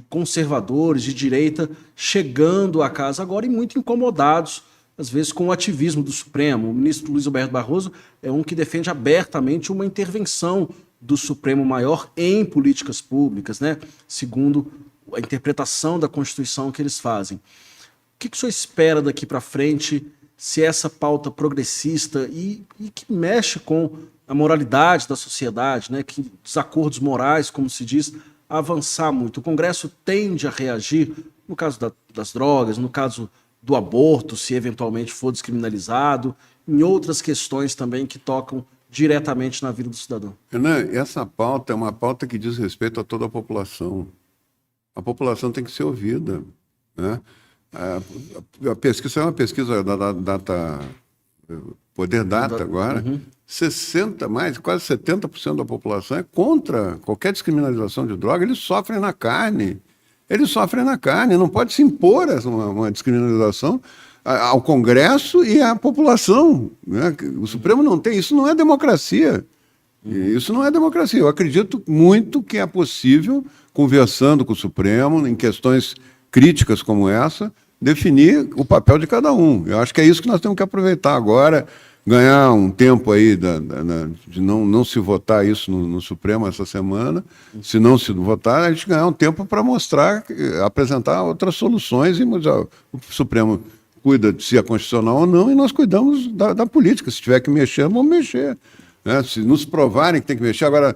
conservadores, de direita, chegando à casa agora e muito incomodados às vezes com o ativismo do Supremo. O ministro Luiz Roberto Barroso é um que defende abertamente uma intervenção do Supremo Maior em políticas públicas, né? Segundo a interpretação da Constituição que eles fazem. O que o senhor espera daqui para frente, se essa pauta progressista e que mexe com a moralidade da sociedade, né? Que desacordos morais, como se diz, avançar muito? O Congresso tende a reagir no caso das drogas, no caso do aborto, se eventualmente for descriminalizado, em outras questões também que tocam diretamente na vida do cidadão. Renan, essa pauta é uma pauta que diz respeito a toda a população. A população tem que ser ouvida, né? A pesquisa é uma pesquisa da Data, Poder Data agora, quase 70% da população é contra qualquer descriminalização de droga. Eles sofrem na carne. Não pode se impor uma descriminalização ao Congresso e à população, né? O Supremo não tem, isso não é democracia. Isso não é democracia. Eu acredito muito que é possível, conversando com o Supremo, em questões críticas como essa, definir o papel de cada um. Eu acho que é isso que nós temos que aproveitar agora, ganhar um tempo aí de não se votar isso no Supremo essa semana. Se não se votar, a gente ganhar um tempo para mostrar, apresentar outras soluções, e o Supremo cuida de se é constitucional ou não, e nós cuidamos da política. Se tiver que mexer, vamos mexer, né? Se nos provarem que tem que mexer. Agora,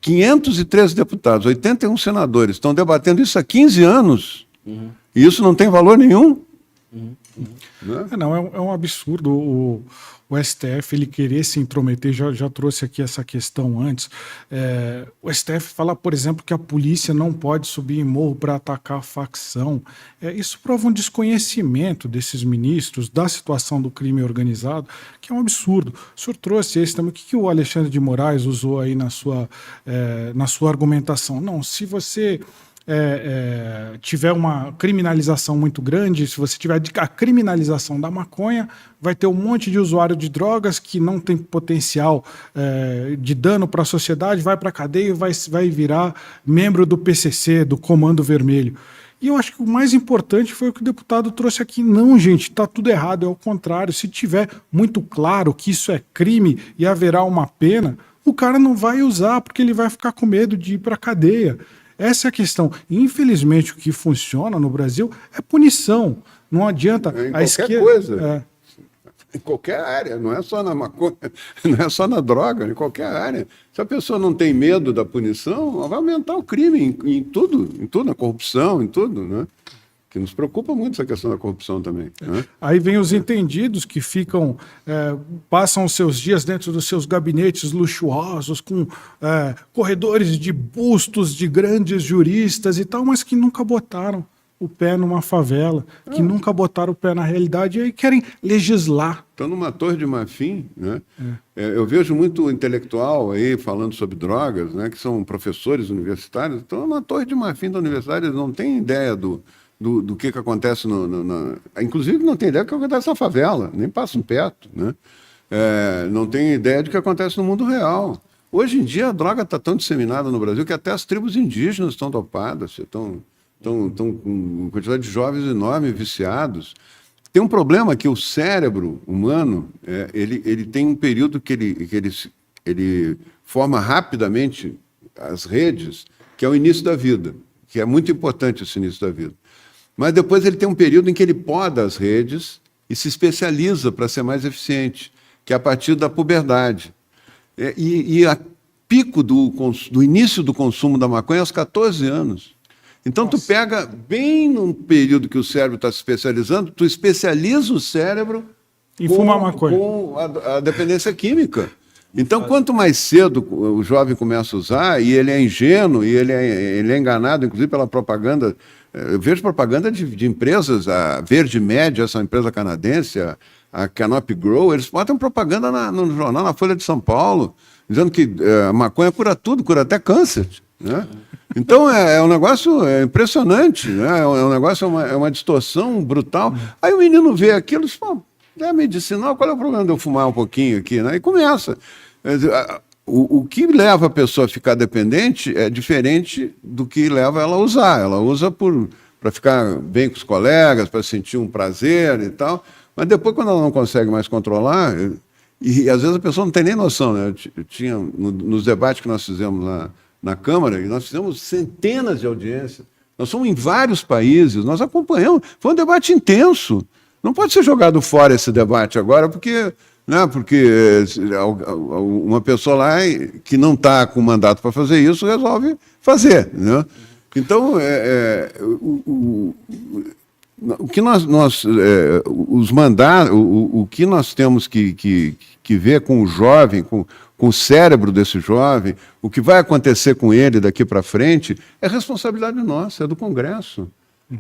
513 deputados, 81 senadores estão debatendo isso há 15 anos, e isso não tem valor nenhum. Né? Não, é um absurdo o STF ele querer se intrometer. Já trouxe aqui essa questão antes. O STF fala, por exemplo, que a polícia não pode subir em morro para atacar a facção. Isso prova um desconhecimento desses ministros da situação do crime organizado, que é um absurdo. O senhor trouxe esse também. O que o Alexandre de Moraes usou aí na sua argumentação? Não, se você tiver uma criminalização muito grande, se você tiver a criminalização da maconha, vai ter um monte de usuário de drogas que não tem potencial de dano para a sociedade, vai para a cadeia e vai virar membro do PCC, do Comando Vermelho. E eu acho que o mais importante foi o que o deputado trouxe aqui. Não, gente, está tudo errado, é o contrário. Se tiver muito claro que isso é crime e haverá uma pena, o cara não vai usar, porque ele vai ficar com medo de ir para a cadeia. Essa é a questão. Infelizmente, o que funciona no Brasil é punição. Não adianta a esquerda... Coisa. Em qualquer área, não é só na maconha, não é só na droga, em qualquer área. Se a pessoa não tem medo da punição, ela vai aumentar o crime em tudo, na corrupção, em tudo, né? Que nos preocupa muito essa questão da corrupção também. Né? Aí vem os entendidos que passam os seus dias dentro dos seus gabinetes luxuosos, com corredores de bustos de grandes juristas e tal, mas que nunca botaram o pé numa favela, que nunca botaram o pé na realidade e aí querem legislar. Estão numa torre de marfim, né? Eu vejo muito intelectual aí falando sobre drogas, né? Que são professores universitários, estão numa torre de marfim da universidade, eles não têm ideia do que acontece inclusive não tem ideia do que acontece na favela, nem passam perto, né? Não tem ideia do que acontece no mundo real. Hoje em dia a droga está tão disseminada no Brasil que até as tribos indígenas estão dopadas, estão com uma quantidade de jovens enormes viciados. Tem um problema que o cérebro humano, ele tem um período que ele forma rapidamente as redes, que é o início da vida, que é muito importante esse início da vida. Mas depois ele tem um período em que ele poda as redes e se especializa para ser mais eficiente, que é a partir da puberdade. E a pico do início do consumo da maconha é aos 14 anos. Então, tu pega bem num período que o cérebro está se especializando, tu especializa o cérebro e fuma maconha com a dependência química. Então, quanto mais cedo o jovem começa a usar, e ele é ingênuo, e ele é enganado, inclusive pela propaganda. Eu vejo propaganda de empresas, a Verde Média, essa empresa canadense, a Canopy Grow, eles botam propaganda no jornal, na Folha de São Paulo, dizendo que a maconha cura tudo, cura até câncer, né? Então é um negócio impressionante, né? É um negócio, é uma distorção brutal. Aí o menino vê aquilo e diz, pô, é medicinal, qual é o problema de eu fumar um pouquinho aqui, né? E começa. O que leva a pessoa a ficar dependente é diferente do que leva ela a usar. Ela usa para ficar bem com os colegas, para sentir um prazer e tal. Mas depois, quando ela não consegue mais controlar, e às vezes a pessoa não tem nem noção, né? Eu tinha, nos debates que nós fizemos lá na Câmara, e nós fizemos centenas de audiências, nós somos em vários países, nós acompanhamos, foi um debate intenso. Não pode ser jogado fora esse debate agora, porque uma pessoa lá que não está com mandato para fazer isso resolve fazer. Né? Então, o que o que nós temos que ver com o jovem, com o cérebro desse jovem, o que vai acontecer com ele daqui para frente, é responsabilidade nossa, é do Congresso,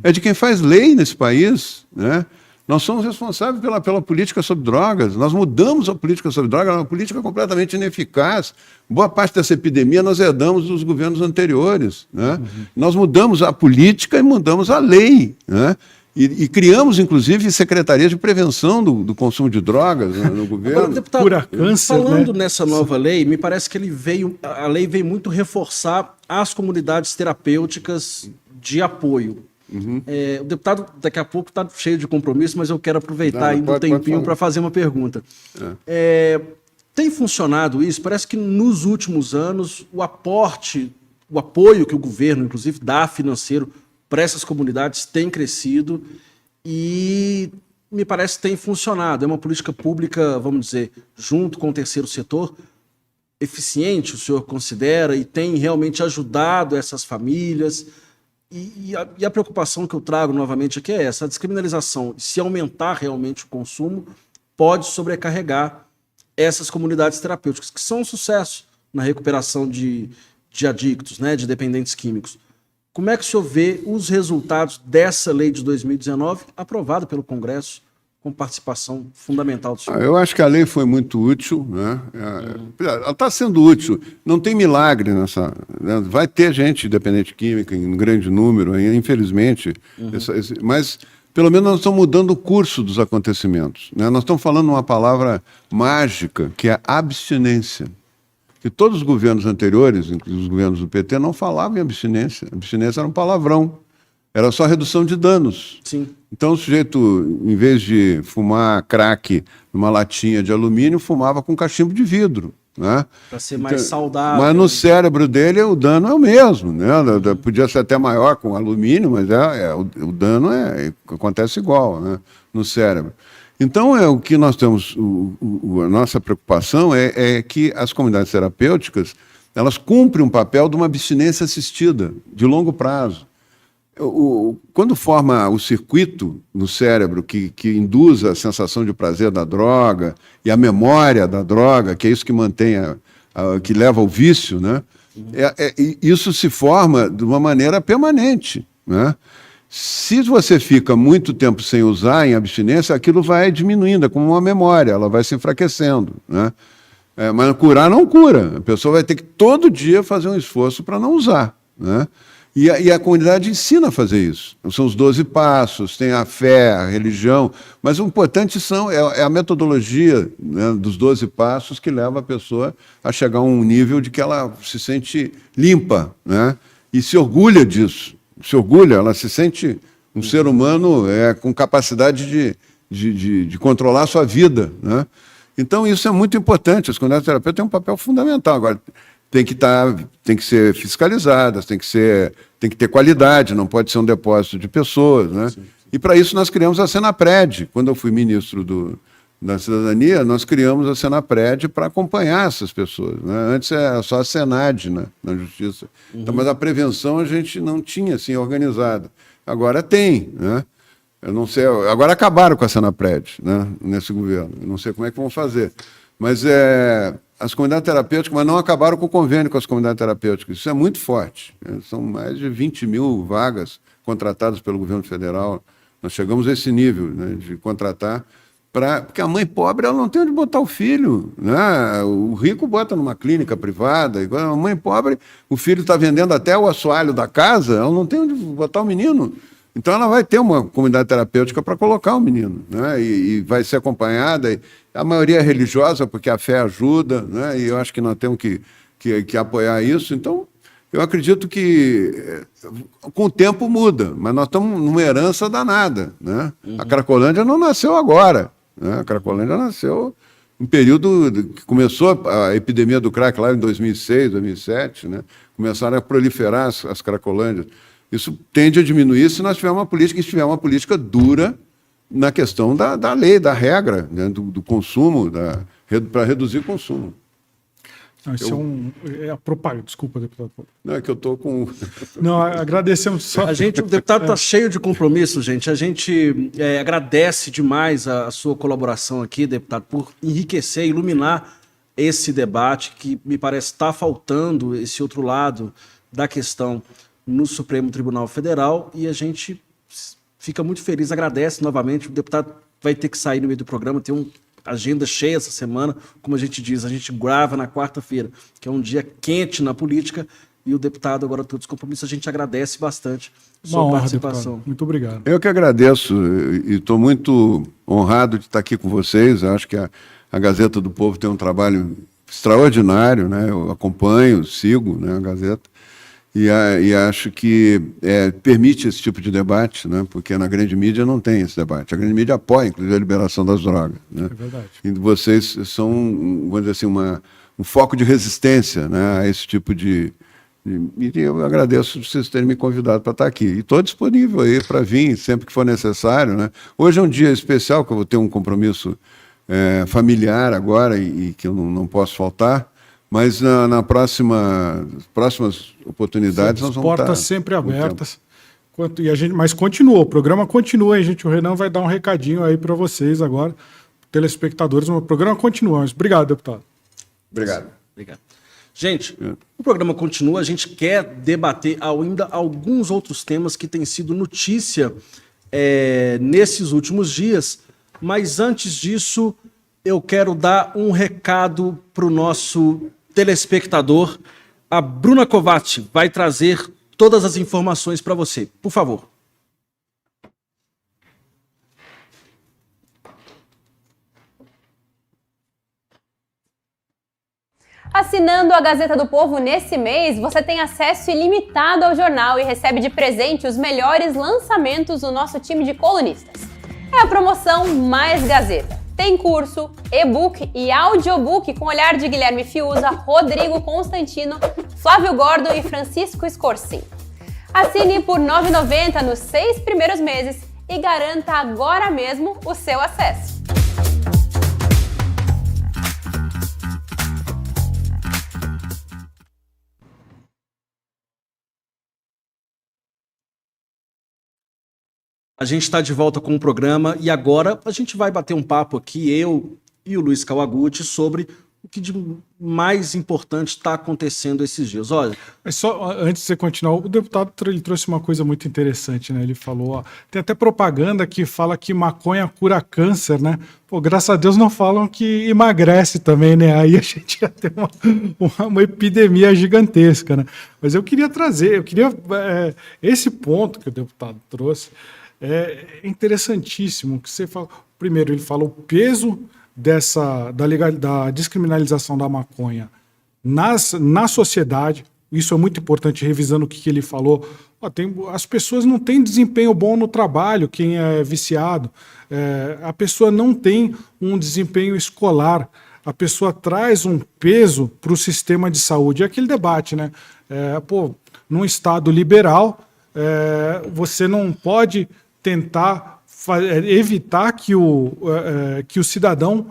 é de quem faz lei nesse país, né? Nós somos responsáveis pela política sobre drogas. Nós mudamos a política sobre drogas, é uma política completamente ineficaz. Boa parte dessa epidemia nós herdamos dos governos anteriores. Né? Nós mudamos a política e mudamos a lei. Né? E criamos, inclusive, secretarias de prevenção do consumo de drogas no governo. Agora, deputado, Cura câncer, falando né? nessa nova lei, me parece que a lei veio muito reforçar as comunidades terapêuticas de apoio. O deputado daqui a pouco está cheio de compromisso, mas eu quero aproveitar ainda um tempinho para fazer uma pergunta. Tem funcionado isso? Parece que nos últimos anos o apoio que o governo, inclusive, dá financeiro para essas comunidades tem crescido e me parece que tem funcionado. É uma política pública, vamos dizer, junto com o terceiro setor, eficiente, o senhor considera, e tem realmente ajudado essas famílias. E a preocupação que eu trago novamente aqui é essa: a descriminalização, se aumentar realmente o consumo, pode sobrecarregar essas comunidades terapêuticas, que são um sucesso na recuperação de adictos, né, de dependentes químicos. Como é que o senhor vê os resultados dessa lei de 2019, aprovada pelo Congresso, com participação fundamental do senhor? Eu acho que a lei foi muito útil, né? Ela está sendo útil. Não tem milagre nessa. Né? Vai ter gente dependente química em grande número, infelizmente, mas pelo menos nós estamos mudando o curso dos acontecimentos. Né? Nós estamos falando uma palavra mágica, que é abstinência. Que todos os governos anteriores, inclusive os governos do PT, não falavam em abstinência. Abstinência era um palavrão. Era só redução de danos. Sim. Então o sujeito, em vez de fumar crack numa latinha de alumínio, fumava com cachimbo de vidro. Né? Para ser mais saudável. Mas no cérebro dele o dano é o mesmo. Né? Podia ser até maior com alumínio, mas o dano acontece igual, né? No cérebro. Então, o que nós temos, a nossa preocupação é que as comunidades terapêuticas, elas cumprem um papel de uma abstinência assistida, de longo prazo. Quando forma o circuito no cérebro que induz a sensação de prazer da droga e a memória da droga, que é isso que mantém, que leva ao vício, né? Isso se forma de uma maneira permanente, né? Se você fica muito tempo sem usar em abstinência, aquilo vai diminuindo, é como uma memória, ela vai se enfraquecendo, né? Mas curar não cura, a pessoa vai ter que todo dia fazer um esforço para não usar, né? E a comunidade ensina a fazer isso. São os 12 passos, tem a fé, a religião, mas o importante é a metodologia, né, dos 12 passos que leva a pessoa a chegar a um nível de que ela se sente limpa, né, e se orgulha disso. Se orgulha, ela se sente um ser humano com capacidade de controlar a sua vida. Né? Então isso é muito importante, as comunidades terapêuticas têm um papel fundamental. Agora, tem que ser fiscalizadas, tem que ter qualidade, não pode ser um depósito de pessoas. Né? Sim. E para isso nós criamos a Senapred. Quando eu fui ministro da Cidadania, nós criamos a Senapred para acompanhar essas pessoas. Né? Antes era só a Senad, né, na Justiça. Então, mas a prevenção a gente não tinha assim organizada. Agora tem. Né? Eu não sei, agora acabaram com a Senapred, né, nesse governo. Eu não sei como é que vão fazer. Mas as comunidades terapêuticas, mas não acabaram com o convênio com as comunidades terapêuticas. Isso é muito forte. São mais de 20 mil vagas contratadas pelo governo federal. Nós chegamos a esse nível, né, de contratar, porque a mãe pobre ela não tem onde botar o filho. Né? O rico bota numa clínica privada, igual a mãe pobre, o filho está vendendo até o assoalho da casa, ela não tem onde botar o menino. Então ela vai ter uma comunidade terapêutica para colocar o menino, né? E vai ser acompanhada. A maioria é religiosa, porque a fé ajuda, né? E eu acho que nós temos que apoiar isso. Então, Eu acredito que com o tempo muda, mas nós estamos numa herança danada, né? A Cracolândia não nasceu agora, né? A Cracolândia nasceu em período que começou a epidemia do crack lá em 2006, 2007, né? Começaram a proliferar as Cracolândias. Isso tende a diminuir se nós tivermos uma política dura na questão da lei, da regra, né? do consumo, para reduzir o consumo. Não, isso é a propaganda. Desculpa, deputado. Não, é que eu estou com... Não, agradecemos só. O deputado está cheio de compromisso, gente. A gente agradece demais a sua colaboração aqui, deputado, por enriquecer, iluminar esse debate que me parece estar faltando esse outro lado da questão no Supremo Tribunal Federal, e a gente fica muito feliz, agradece novamente. O deputado vai ter que sair no meio do programa, tem uma agenda cheia essa semana, como a gente diz, a gente grava na quarta-feira, que é um dia quente na política, e o deputado agora todos os compromissos, a gente agradece bastante a sua participação. Deputado. Muito obrigado. Eu que agradeço e estou muito honrado de estar aqui com vocês. Eu acho que a Gazeta do Povo tem um trabalho extraordinário, né? Eu acompanho, sigo, né, a Gazeta, e acho que permite esse tipo de debate, né? Porque na grande mídia não tem esse debate. A grande mídia apoia, inclusive, a liberação das drogas, né? É verdade. E vocês são, vamos dizer assim, um foco de resistência, né, a esse tipo de... E eu agradeço vocês terem me convidado para estar aqui. E estou disponível aí para vir sempre que for necessário, né? Hoje é um dia especial, que eu vou ter um compromisso familiar agora e que eu não posso faltar. Mas nas próximas oportunidades nós vamos estar... Portas sempre abertas. Mas continua, o programa continua, hein, gente? O Renan vai dar um recadinho aí para vocês agora, telespectadores. O programa continua. Mas obrigado, deputado. Obrigado. Gente, o programa continua, a gente quer debater ainda alguns outros temas que têm sido notícia nesses últimos dias, mas antes disso, eu quero dar um recado para o nosso telespectador. A Bruna Kovács vai trazer todas as informações para você. Por favor. Assinando a Gazeta do Povo nesse mês, você tem acesso ilimitado ao jornal e recebe de presente os melhores lançamentos do nosso time de colunistas. É a promoção Mais Gazeta. Tem curso, e-book e audiobook com olhar de Guilherme Fiuza, Rodrigo Constantino, Flávio Gordo e Francisco Scorsin. Assine por R$ 9,90 nos 6 primeiros meses e garanta agora mesmo o seu acesso. A gente está de volta com o programa e agora a gente vai bater um papo aqui, eu e o Luiz Kawaguchi, sobre o que de mais importante está acontecendo esses dias. Olha, mas só antes de você continuar, o deputado ele trouxe uma coisa muito interessante, né? Ele falou, tem até propaganda que fala que maconha cura câncer, né? Pô, graças a Deus não falam que emagrece também, né? Aí a gente ia ter uma epidemia gigantesca, né? Mas eu queria esse ponto que o deputado trouxe, é interessantíssimo que você fala. Primeiro, ele fala o peso da descriminalização da maconha na sociedade. Isso é muito importante, revisando o que ele falou. As pessoas não têm desempenho bom no trabalho, quem é viciado. A pessoa não tem um desempenho escolar. A pessoa traz um peso para o sistema de saúde. É aquele debate, né? Num Estado liberal, você não pode tentar evitar que o cidadão,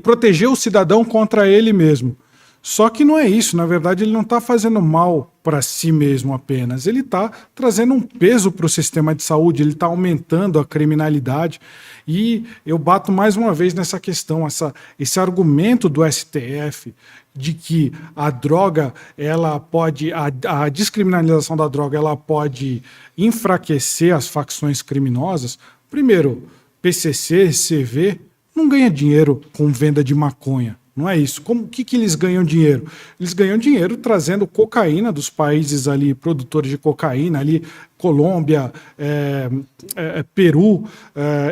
proteger o cidadão contra ele mesmo. Só que não é isso, na verdade ele não está fazendo mal para si mesmo apenas, ele está trazendo um peso para o sistema de saúde, ele está aumentando a criminalidade. E eu bato mais uma vez nessa questão, esse argumento do STF de que a droga, a descriminalização da droga, ela pode enfraquecer as facções criminosas. Primeiro, PCC, CV, não ganha dinheiro com venda de maconha. Não é isso. O que eles ganham dinheiro? Eles ganham dinheiro trazendo cocaína dos países ali, produtores de cocaína, ali, Colômbia, Peru,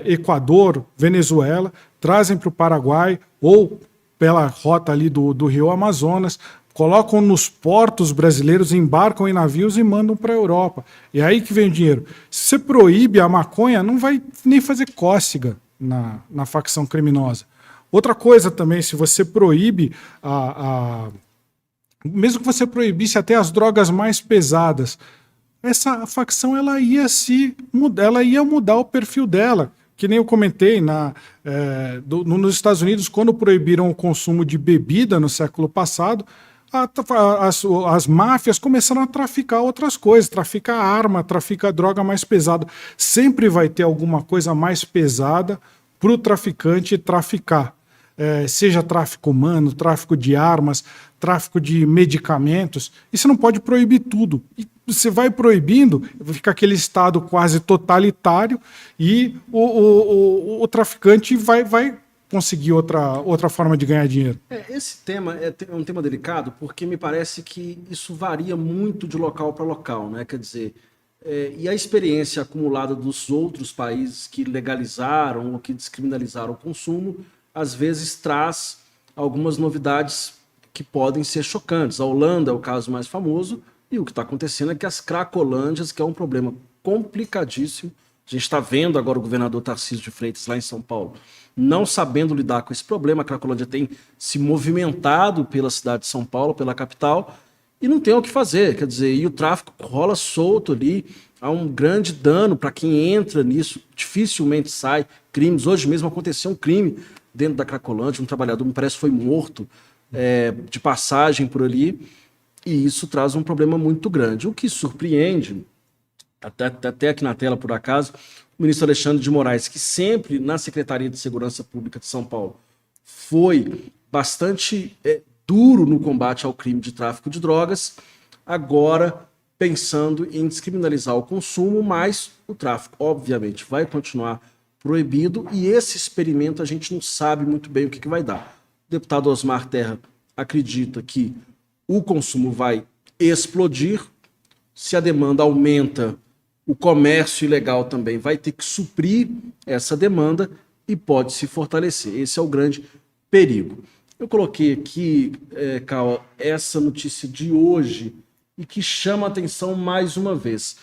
Equador, Venezuela, trazem para o Paraguai ou pela rota ali do Rio Amazonas, colocam nos portos brasileiros, embarcam em navios e mandam para a Europa. E aí que vem o dinheiro. Se você proíbe a maconha, não vai nem fazer cócega na facção criminosa. Outra coisa também, se você proíbe mesmo que você proibisse até as drogas mais pesadas, essa facção ela ia mudar o perfil dela. Que nem eu comentei, nos Estados Unidos, quando proibiram o consumo de bebida no século passado, as máfias começaram a traficar outras coisas, traficar arma, traficar droga mais pesada. Sempre vai ter alguma coisa mais pesada para o traficante traficar. Seja tráfico humano, tráfico de armas, tráfico de medicamentos, e você não pode proibir tudo. E você vai proibindo, fica aquele estado quase totalitário e o traficante vai conseguir outra forma de ganhar dinheiro. Esse tema é um tema delicado porque me parece que isso varia muito de local para local, né? Quer dizer, e a experiência acumulada dos outros países que legalizaram ou que descriminalizaram o consumo, às vezes traz algumas novidades que podem ser chocantes. A Holanda é o caso mais famoso, e o que está acontecendo é que as cracolândias, que é um problema complicadíssimo, a gente está vendo agora o governador Tarcísio de Freitas lá em São Paulo, não sabendo lidar com esse problema. A Cracolândia tem se movimentado pela cidade de São Paulo, pela capital, e não tem o que fazer, quer dizer, e o tráfico rola solto ali, há um grande dano para quem entra nisso, dificilmente sai. Crimes, hoje mesmo aconteceu um crime dentro da Cracolândia, um trabalhador, me parece, foi morto de passagem por ali, e isso traz um problema muito grande. O que surpreende, até aqui na tela por acaso, o ministro Alexandre de Moraes, que sempre na Secretaria de Segurança Pública de São Paulo foi bastante duro no combate ao crime de tráfico de drogas, agora pensando em descriminalizar o consumo, mas o tráfico, obviamente, vai continuar proibido, e esse experimento a gente não sabe muito bem o que vai dar. O deputado Osmar Terra acredita que o consumo vai explodir, se a demanda aumenta, o comércio ilegal também vai ter que suprir essa demanda e pode se fortalecer. Esse é o grande perigo. Eu coloquei aqui, Cal, essa notícia de hoje e que chama a atenção mais uma vez.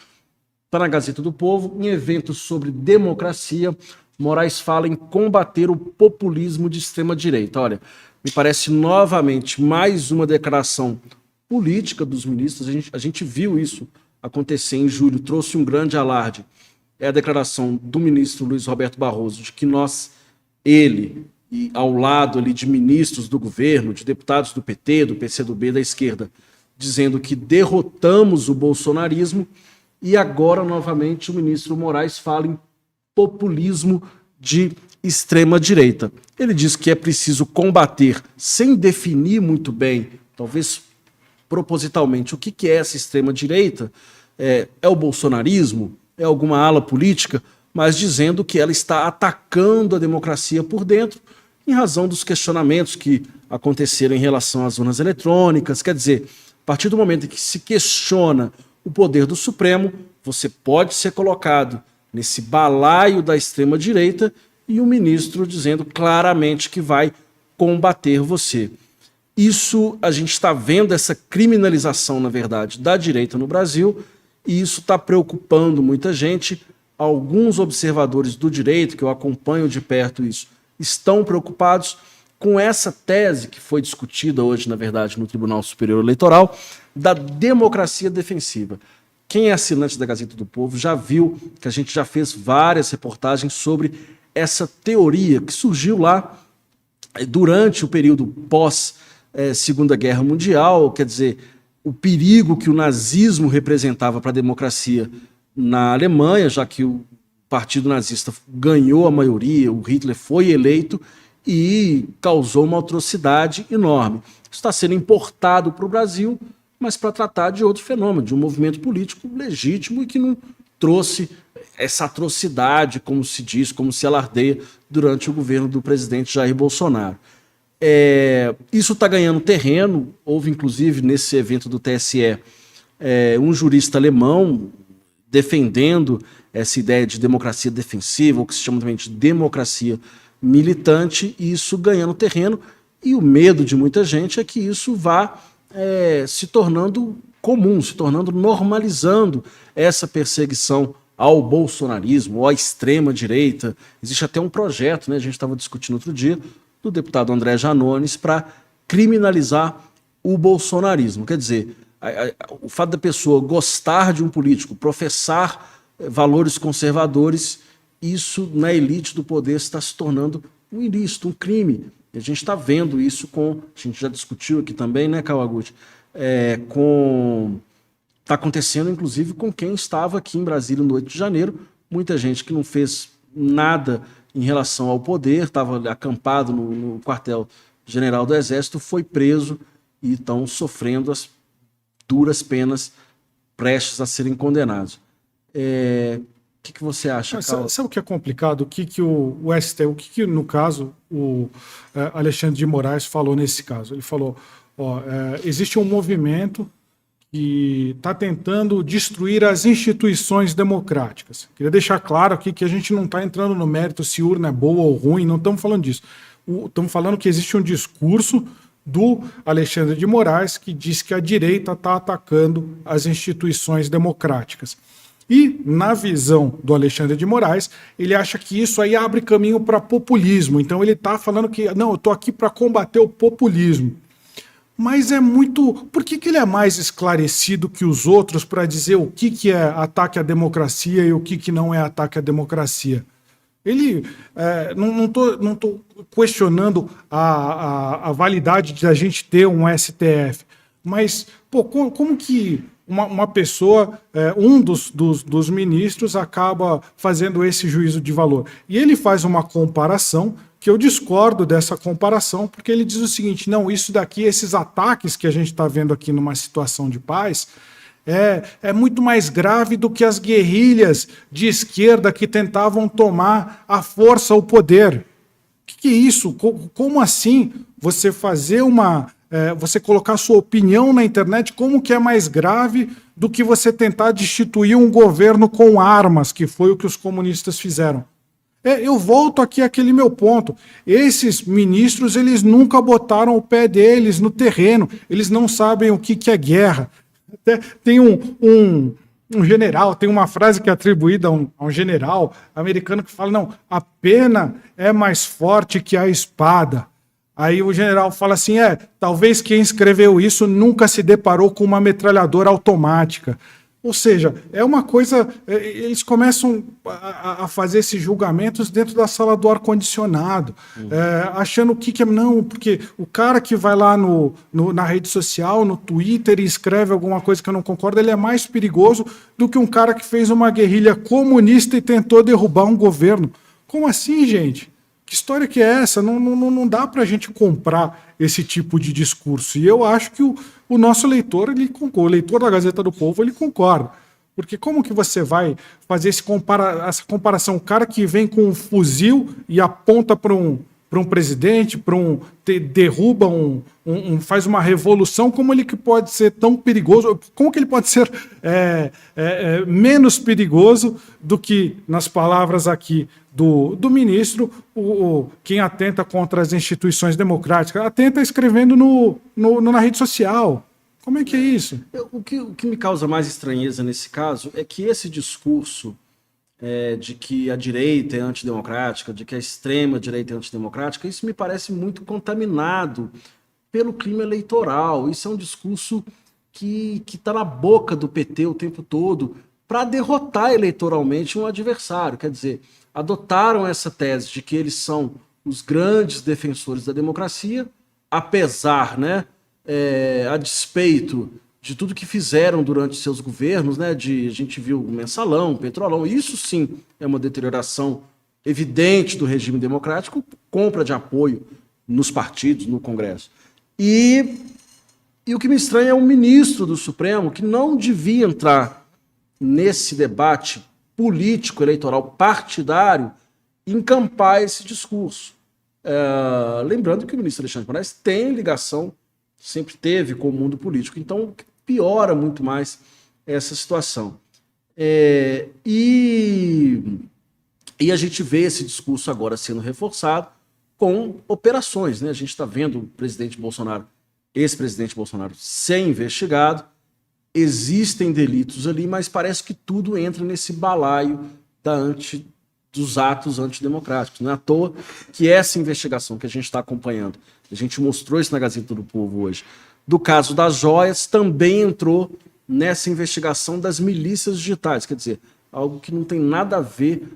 Está na Gazeta do Povo, em evento sobre democracia, Moraes fala em combater o populismo de extrema-direita. Olha, me parece novamente mais uma declaração política dos ministros. A gente viu isso acontecer em julho, trouxe um grande alarde. É a declaração do ministro Luiz Roberto Barroso de que ele, e ao lado ali de ministros do governo, de deputados do PT, do PCdoB, da esquerda, dizendo que derrotamos o bolsonarismo, e agora, novamente, o ministro Moraes fala em populismo de extrema-direita. Ele diz que é preciso combater, sem definir muito bem, talvez propositalmente, o que é essa extrema-direita. É o bolsonarismo? É alguma ala política? Mas dizendo que ela está atacando a democracia por dentro, em razão dos questionamentos que aconteceram em relação às urnas eletrônicas. Quer dizer, a partir do momento em que se questiona o poder do Supremo, você pode ser colocado nesse balaio da extrema-direita e o ministro dizendo claramente que vai combater você. Isso, a gente está vendo essa criminalização, na verdade, da direita no Brasil, e isso está preocupando muita gente. Alguns observadores do direito, que eu acompanho de perto isso, estão preocupados com essa tese que foi discutida hoje, na verdade, no Tribunal Superior Eleitoral, da democracia defensiva. Quem é assinante da Gazeta do Povo já viu que a gente já fez várias reportagens sobre essa teoria que surgiu lá durante o período pós-Segunda Guerra Mundial, quer dizer, o perigo que o nazismo representava para a democracia na Alemanha, já que o partido nazista ganhou a maioria, o Hitler foi eleito e causou uma atrocidade enorme. Isso está sendo importado para o Brasil, mas para tratar de outro fenômeno, de um movimento político legítimo e que não trouxe essa atrocidade, como se diz, como se alardeia durante o governo do presidente Jair Bolsonaro. Isso está ganhando terreno. Houve, inclusive, nesse evento do TSE, um jurista alemão defendendo essa ideia de democracia defensiva, ou que se chama também de democracia militante, e isso ganhando terreno. E o medo de muita gente é que isso vá se tornando comum, se tornando normalizando essa perseguição ao bolsonarismo, ou à extrema-direita. Existe até um projeto, né, a gente estava discutindo outro dia, do deputado André Janones, para criminalizar o bolsonarismo. Quer dizer, o fato da pessoa gostar de um político, professar valores conservadores, isso na elite do poder está se tornando um ilícito, um crime. E a gente está vendo isso a gente já discutiu aqui também, né, Kawaguchi? Está acontecendo, inclusive, com quem estava aqui em Brasília no 8 de janeiro. Muita gente que não fez nada em relação ao poder, estava acampado no quartel-general do Exército, foi preso e estão sofrendo as duras penas prestes a serem condenados. O que você acha, Carl? Sabe o que é complicado? O que o STF, no caso, o Alexandre de Moraes falou nesse caso? Ele falou, existe um movimento que está tentando destruir as instituições democráticas. Queria deixar claro aqui que a gente não está entrando no mérito se urna é boa ou ruim, não estamos falando disso. Estamos falando que existe um discurso do Alexandre de Moraes que diz que a direita está atacando as instituições democráticas. E, na visão do Alexandre de Moraes, ele acha que isso aí abre caminho para populismo. Então ele está falando que, não, eu estou aqui para combater o populismo. Mas é muito... Por que ele é mais esclarecido que os outros para dizer o que é ataque à democracia e o que não é ataque à democracia? Ele... não tô questionando a validade de a gente ter um STF, mas como que uma pessoa, um dos ministros, acaba fazendo esse juízo de valor? E ele faz uma comparação que eu discordo dessa comparação, porque ele diz o seguinte, não, isso daqui, esses ataques que a gente está vendo aqui numa situação de paz, é muito mais grave do que as guerrilhas de esquerda que tentavam tomar à força o poder. O que é isso? Como assim você fazer você colocar sua opinião na internet, como que é mais grave do que você tentar destituir um governo com armas, que foi o que os comunistas fizeram? Eu volto aqui àquele meu ponto. Esses ministros, eles nunca botaram o pé deles no terreno. Eles não sabem o que é guerra. Até tem um general, tem uma frase que é atribuída a um general americano que fala, não, a pena é mais forte que a espada. Aí o general fala assim, talvez quem escreveu isso nunca se deparou com uma metralhadora automática. Ou seja, é uma coisa... Eles começam a fazer esses julgamentos dentro da sala do ar-condicionado, achando que é... Não, porque o cara que vai lá na rede social, no Twitter, e escreve alguma coisa que eu não concordo, ele é mais perigoso do que um cara que fez uma guerrilha comunista e tentou derrubar um governo. Como assim, gente? Que história que é essa? Não dá para a gente comprar esse tipo de discurso. E eu acho que o nosso leitor, o leitor da Gazeta do Povo, ele concorda. Porque como que você vai fazer essa comparação? O cara que vem com um fuzil e aponta para um presidente, derruba faz uma revolução, como ele que pode ser tão perigoso? Como que ele pode ser menos perigoso do que, nas palavras aqui do ministro, quem atenta contra as instituições democráticas? Atenta escrevendo na rede social. Como é que é isso? O que me causa mais estranheza nesse caso é que esse discurso de que a direita é antidemocrática, de que a extrema-direita é antidemocrática, isso me parece muito contaminado pelo clima eleitoral. Isso é um discurso que está na boca do PT o tempo todo para derrotar eleitoralmente um adversário. Quer dizer, adotaram essa tese de que eles são os grandes defensores da democracia, apesar, a despeito de tudo que fizeram durante seus governos, a gente viu o mensalão, o petrolão, isso sim é uma deterioração evidente do regime democrático, compra de apoio nos partidos, no Congresso. E o que me estranha é um ministro do Supremo que não devia entrar nesse debate político, eleitoral, partidário, encampar esse discurso. Lembrando que o ministro Alexandre de Moraes tem ligação, sempre teve, com o mundo político, então piora muito mais essa situação. E a gente vê esse discurso agora sendo reforçado com operações. A gente está vendo o presidente Bolsonaro ex-presidente Bolsonaro ser investigado. Existem delitos ali, mas parece que tudo entra nesse balaio dos atos antidemocráticos. Não é à toa que essa investigação que a gente está acompanhando, a gente mostrou isso na Gazeta do Povo hoje, do caso das joias, também entrou nessa investigação das milícias digitais. Quer dizer, algo que não tem nada a ver,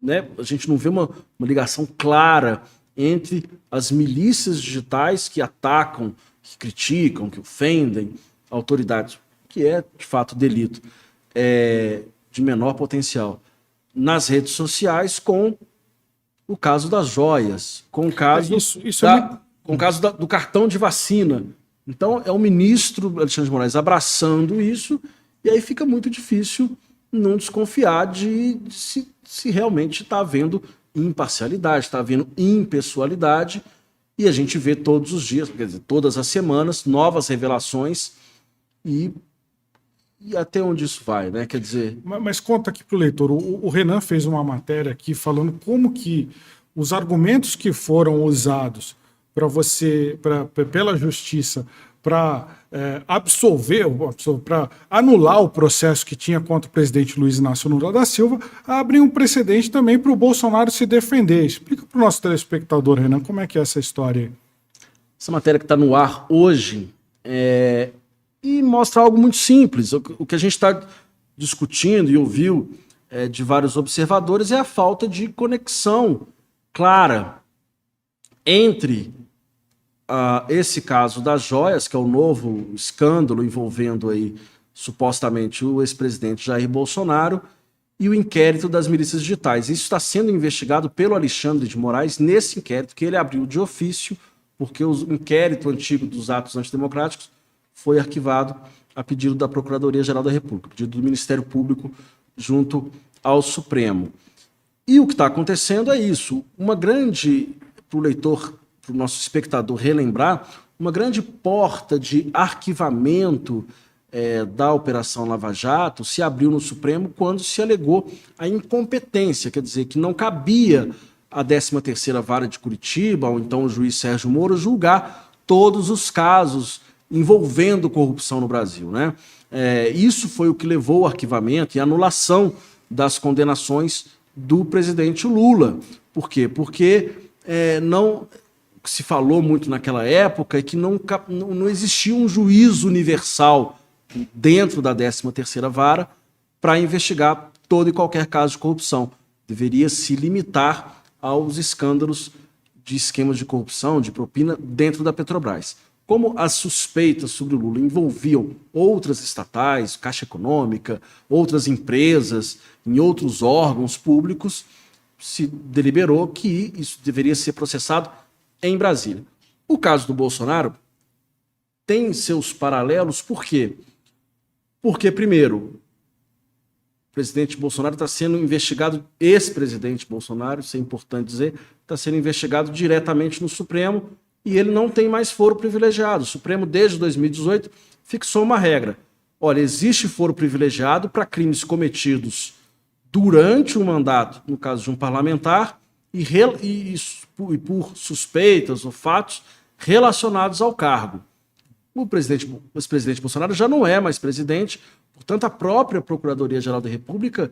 né? A gente não vê uma ligação clara entre as milícias digitais que atacam, que criticam, que ofendem autoridades, que é, de fato, delito de menor potencial, nas redes sociais, com o caso das joias, com o caso, com o caso do cartão de vacina. Então, é o ministro Alexandre de Moraes abraçando isso, e aí fica muito difícil não desconfiar de se realmente está havendo imparcialidade, está havendo impessoalidade, e a gente vê todos os dias, quer dizer, todas as semanas, novas revelações, e até onde isso vai, né? Quer dizer... Mas conta aqui para o leitor, o Renan fez uma matéria aqui falando como que os argumentos que foram usados pela justiça para para anular o processo que tinha contra o presidente Luiz Inácio Lula da Silva, abrem um precedente também para o Bolsonaro se defender. Explica para o nosso telespectador, Renan, como é que é essa história aí. Essa matéria que está no ar hoje e mostra algo muito simples. O que a gente está discutindo e ouviu de vários observadores é a falta de conexão clara entre esse caso das joias, que é o novo escândalo envolvendo aí supostamente o ex-presidente Jair Bolsonaro, e o inquérito das milícias digitais. Isso está sendo investigado pelo Alexandre de Moraes nesse inquérito que ele abriu de ofício, porque o inquérito antigo dos atos antidemocráticos foi arquivado a pedido da Procuradoria-Geral da República, a pedido do Ministério Público junto ao Supremo. E o que está acontecendo é isso, uma grande, para o leitor, para o nosso espectador relembrar, uma grande porta de arquivamento da Operação Lava Jato se abriu no Supremo quando se alegou a incompetência, quer dizer, que não cabia à 13ª Vara de Curitiba, ou então o juiz Sérgio Moro, julgar todos os casos envolvendo corrupção no Brasil, né? Isso foi o que levou ao arquivamento e anulação das condenações do presidente Lula. Por quê? Porque não se falou muito naquela época é que não existia um juízo universal dentro da 13ª Vara para investigar todo e qualquer caso de corrupção. Deveria se limitar aos escândalos de esquemas de corrupção, de propina dentro da Petrobras. Como as suspeitas sobre o Lula envolviam outras estatais, Caixa Econômica, outras empresas, em outros órgãos públicos, se deliberou que isso deveria ser processado em Brasília. O caso do Bolsonaro tem seus paralelos, por quê? Porque, primeiro, o presidente Bolsonaro está sendo investigado, ex-presidente Bolsonaro, isso é importante dizer, está sendo investigado diretamente no Supremo e ele não tem mais foro privilegiado. O Supremo, desde 2018, fixou uma regra. Olha, existe foro privilegiado para crimes cometidos durante o mandato, no caso de um parlamentar, e por suspeitas ou fatos relacionados ao cargo. O ex-presidente Bolsonaro já não é mais presidente, portanto, a própria Procuradoria-Geral da República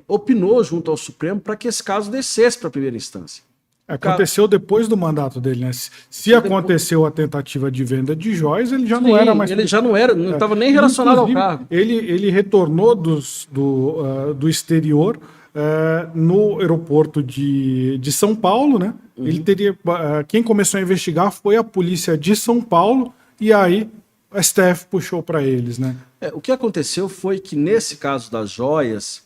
opinou junto ao Supremo para que esse caso descesse para a primeira instância. Aconteceu depois do mandato dele, né? Se aconteceu a tentativa de venda de joias, ele já não era mais... Ele já não era, não estava nem relacionado ao cargo. Ele retornou do exterior no aeroporto de São Paulo, né? Uhum. Ele teria... Quem começou a investigar foi a polícia de São Paulo, e aí a STF puxou para eles, né? O que aconteceu foi que, nesse caso das joias,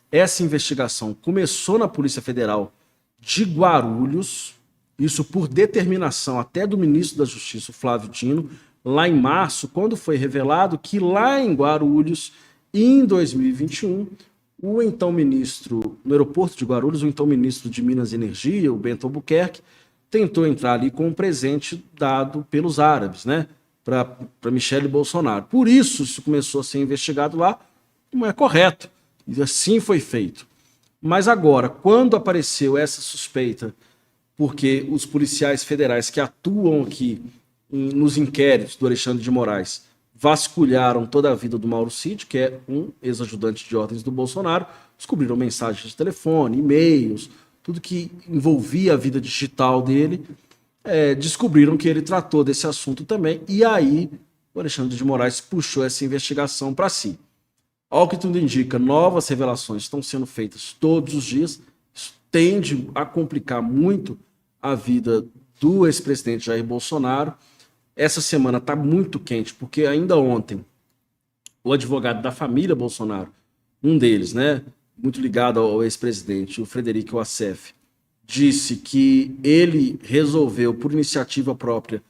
essa investigação começou na Polícia Federal de Guarulhos, isso por determinação até do ministro da Justiça, Flávio Dino, lá em março, quando foi revelado que lá em Guarulhos, em 2021, o então ministro, no aeroporto de Guarulhos, o então ministro de Minas e Energia, o Bento Albuquerque, tentou entrar ali com um presente dado pelos árabes, né, para Michele Bolsonaro. Por isso começou a ser investigado lá, não é correto, e assim foi feito. Mas agora, quando apareceu essa suspeita, porque os policiais federais que atuam aqui nos inquéritos do Alexandre de Moraes, vasculharam toda a vida do Mauro Cid, que é um ex-ajudante de ordens do Bolsonaro, descobriram mensagens de telefone, e-mails, tudo que envolvia a vida digital dele, descobriram que ele tratou desse assunto também, e aí o Alexandre de Moraes puxou essa investigação para si. Ao que tudo indica, novas revelações estão sendo feitas todos os dias, isso tende a complicar muito a vida do ex-presidente Jair Bolsonaro. Essa semana está muito quente, porque ainda ontem o advogado da família Bolsonaro, um deles, né, muito ligado ao ex-presidente, o Frederico Wassef, disse que ele resolveu, por iniciativa própria,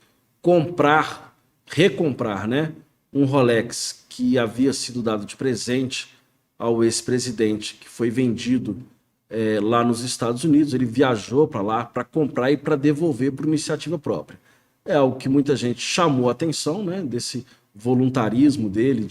recomprar, né, um Rolex que havia sido dado de presente ao ex-presidente, que foi vendido lá nos Estados Unidos. Ele viajou para lá para comprar e para devolver por iniciativa própria. É algo que muita gente chamou a atenção, né, desse voluntarismo dele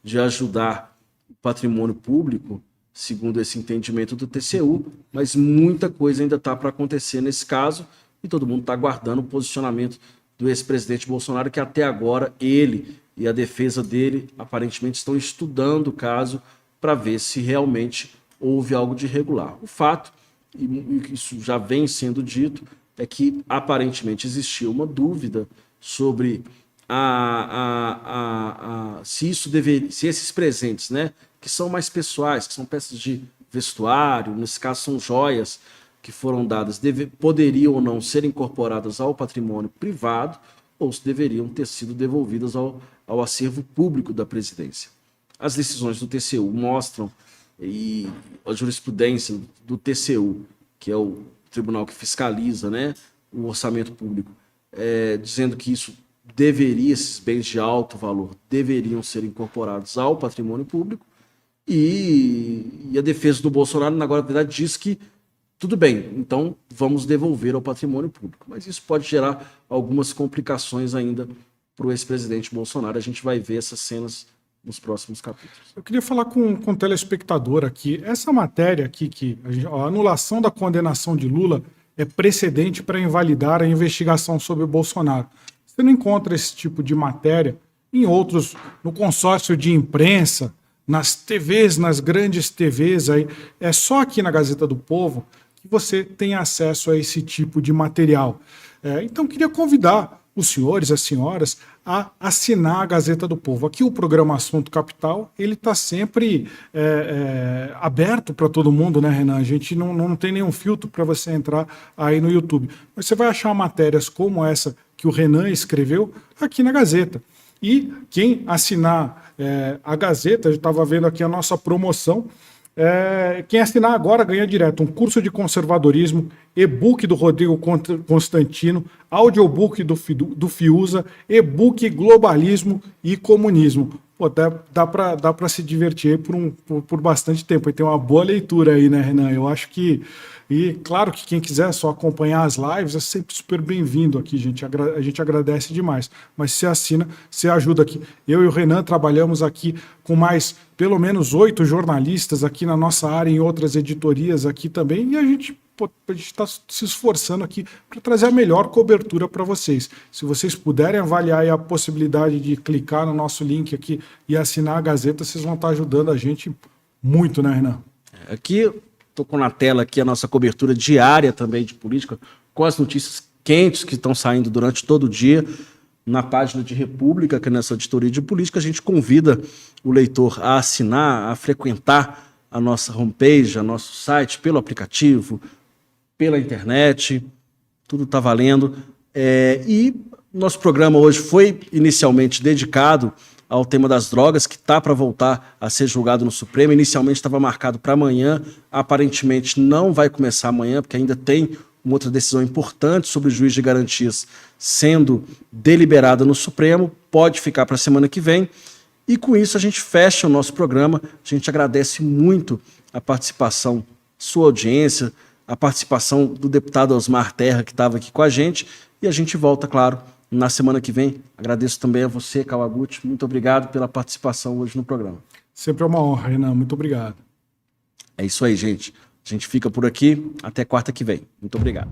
de ajudar o patrimônio público, segundo esse entendimento do TCU, mas muita coisa ainda está para acontecer nesse caso e todo mundo está aguardando o posicionamento do ex-presidente Bolsonaro, que até agora ele e a defesa dele aparentemente estão estudando o caso para ver se realmente houve algo de irregular. O fato, e isso já vem sendo dito, é que aparentemente existia uma dúvida sobre se esses presentes, né, que são mais pessoais, que são peças de vestuário, nesse caso são joias que foram dadas, poderiam ou não ser incorporadas ao patrimônio privado ou se deveriam ter sido devolvidas ao acervo público da presidência. As decisões do TCU mostram, e a jurisprudência do TCU, que é o tribunal que fiscaliza, né, o orçamento público, dizendo que esses bens de alto valor deveriam ser incorporados ao patrimônio público, e a defesa do Bolsonaro, na verdade, diz que tudo bem, então vamos devolver ao patrimônio público. Mas isso pode gerar algumas complicações ainda para o ex-presidente Bolsonaro. A gente vai ver essas cenas nos próximos capítulos. Eu queria falar com o telespectador aqui. Essa matéria aqui, a anulação da condenação de Lula é precedente para invalidar a investigação sobre o Bolsonaro. Você não encontra esse tipo de matéria em outros, no consórcio de imprensa, nas TVs, nas grandes TVs, aí, é só aqui na Gazeta do Povo que você tem acesso a esse tipo de material. Então, queria convidar os senhores, as senhoras, a assinar a Gazeta do Povo. Aqui o programa Assunto Capital, ele está sempre aberto para todo mundo, né, Renan? A gente não tem nenhum filtro para você entrar aí no YouTube. Mas você vai achar matérias como essa que o Renan escreveu aqui na Gazeta. E quem assinar a Gazeta, eu estava vendo aqui a nossa promoção, quem assinar agora ganha direto um curso de conservadorismo, e-book do Rodrigo Constantino, audiobook do Fiuza, e-book Globalismo e Comunismo. Pô, dá para se divertir por bastante tempo. E tem uma boa leitura aí, né, Renan? Eu acho que... E claro que quem quiser só acompanhar as lives é sempre super bem-vindo aqui, gente. A gente agradece demais. Mas se assina, você ajuda aqui. Eu e o Renan trabalhamos aqui com mais pelo menos 8 jornalistas aqui na nossa área, em outras editorias aqui também, e a gente está se esforçando aqui para trazer a melhor cobertura para vocês. Se vocês puderem avaliar aí a possibilidade de clicar no nosso link aqui e assinar a Gazeta, vocês vão estar ajudando a gente muito, né, Renan? Aqui, estou com na tela aqui a nossa cobertura diária também de política, com as notícias quentes que estão saindo durante todo o dia. Na página de República, que é nessa editoria de política, a gente convida o leitor a assinar, a frequentar a nossa homepage, a nosso site, pelo aplicativo, pela internet, tudo está valendo. E nosso programa hoje foi inicialmente dedicado ao tema das drogas, que está para voltar a ser julgado no Supremo. Inicialmente estava marcado para amanhã, aparentemente não vai começar amanhã, porque ainda tem uma outra decisão importante sobre o juiz de garantias sendo deliberada no Supremo, pode ficar para a semana que vem. E com isso a gente fecha o nosso programa. A gente agradece muito a participação, sua audiência, a participação do deputado Osmar Terra, que estava aqui com a gente, e a gente volta, claro, na semana que vem. Agradeço também a você, Kawaguchi, muito obrigado pela participação hoje no programa. Sempre é uma honra, Renan, muito obrigado. É isso aí, gente. A gente fica por aqui, até quarta que vem. Muito obrigado.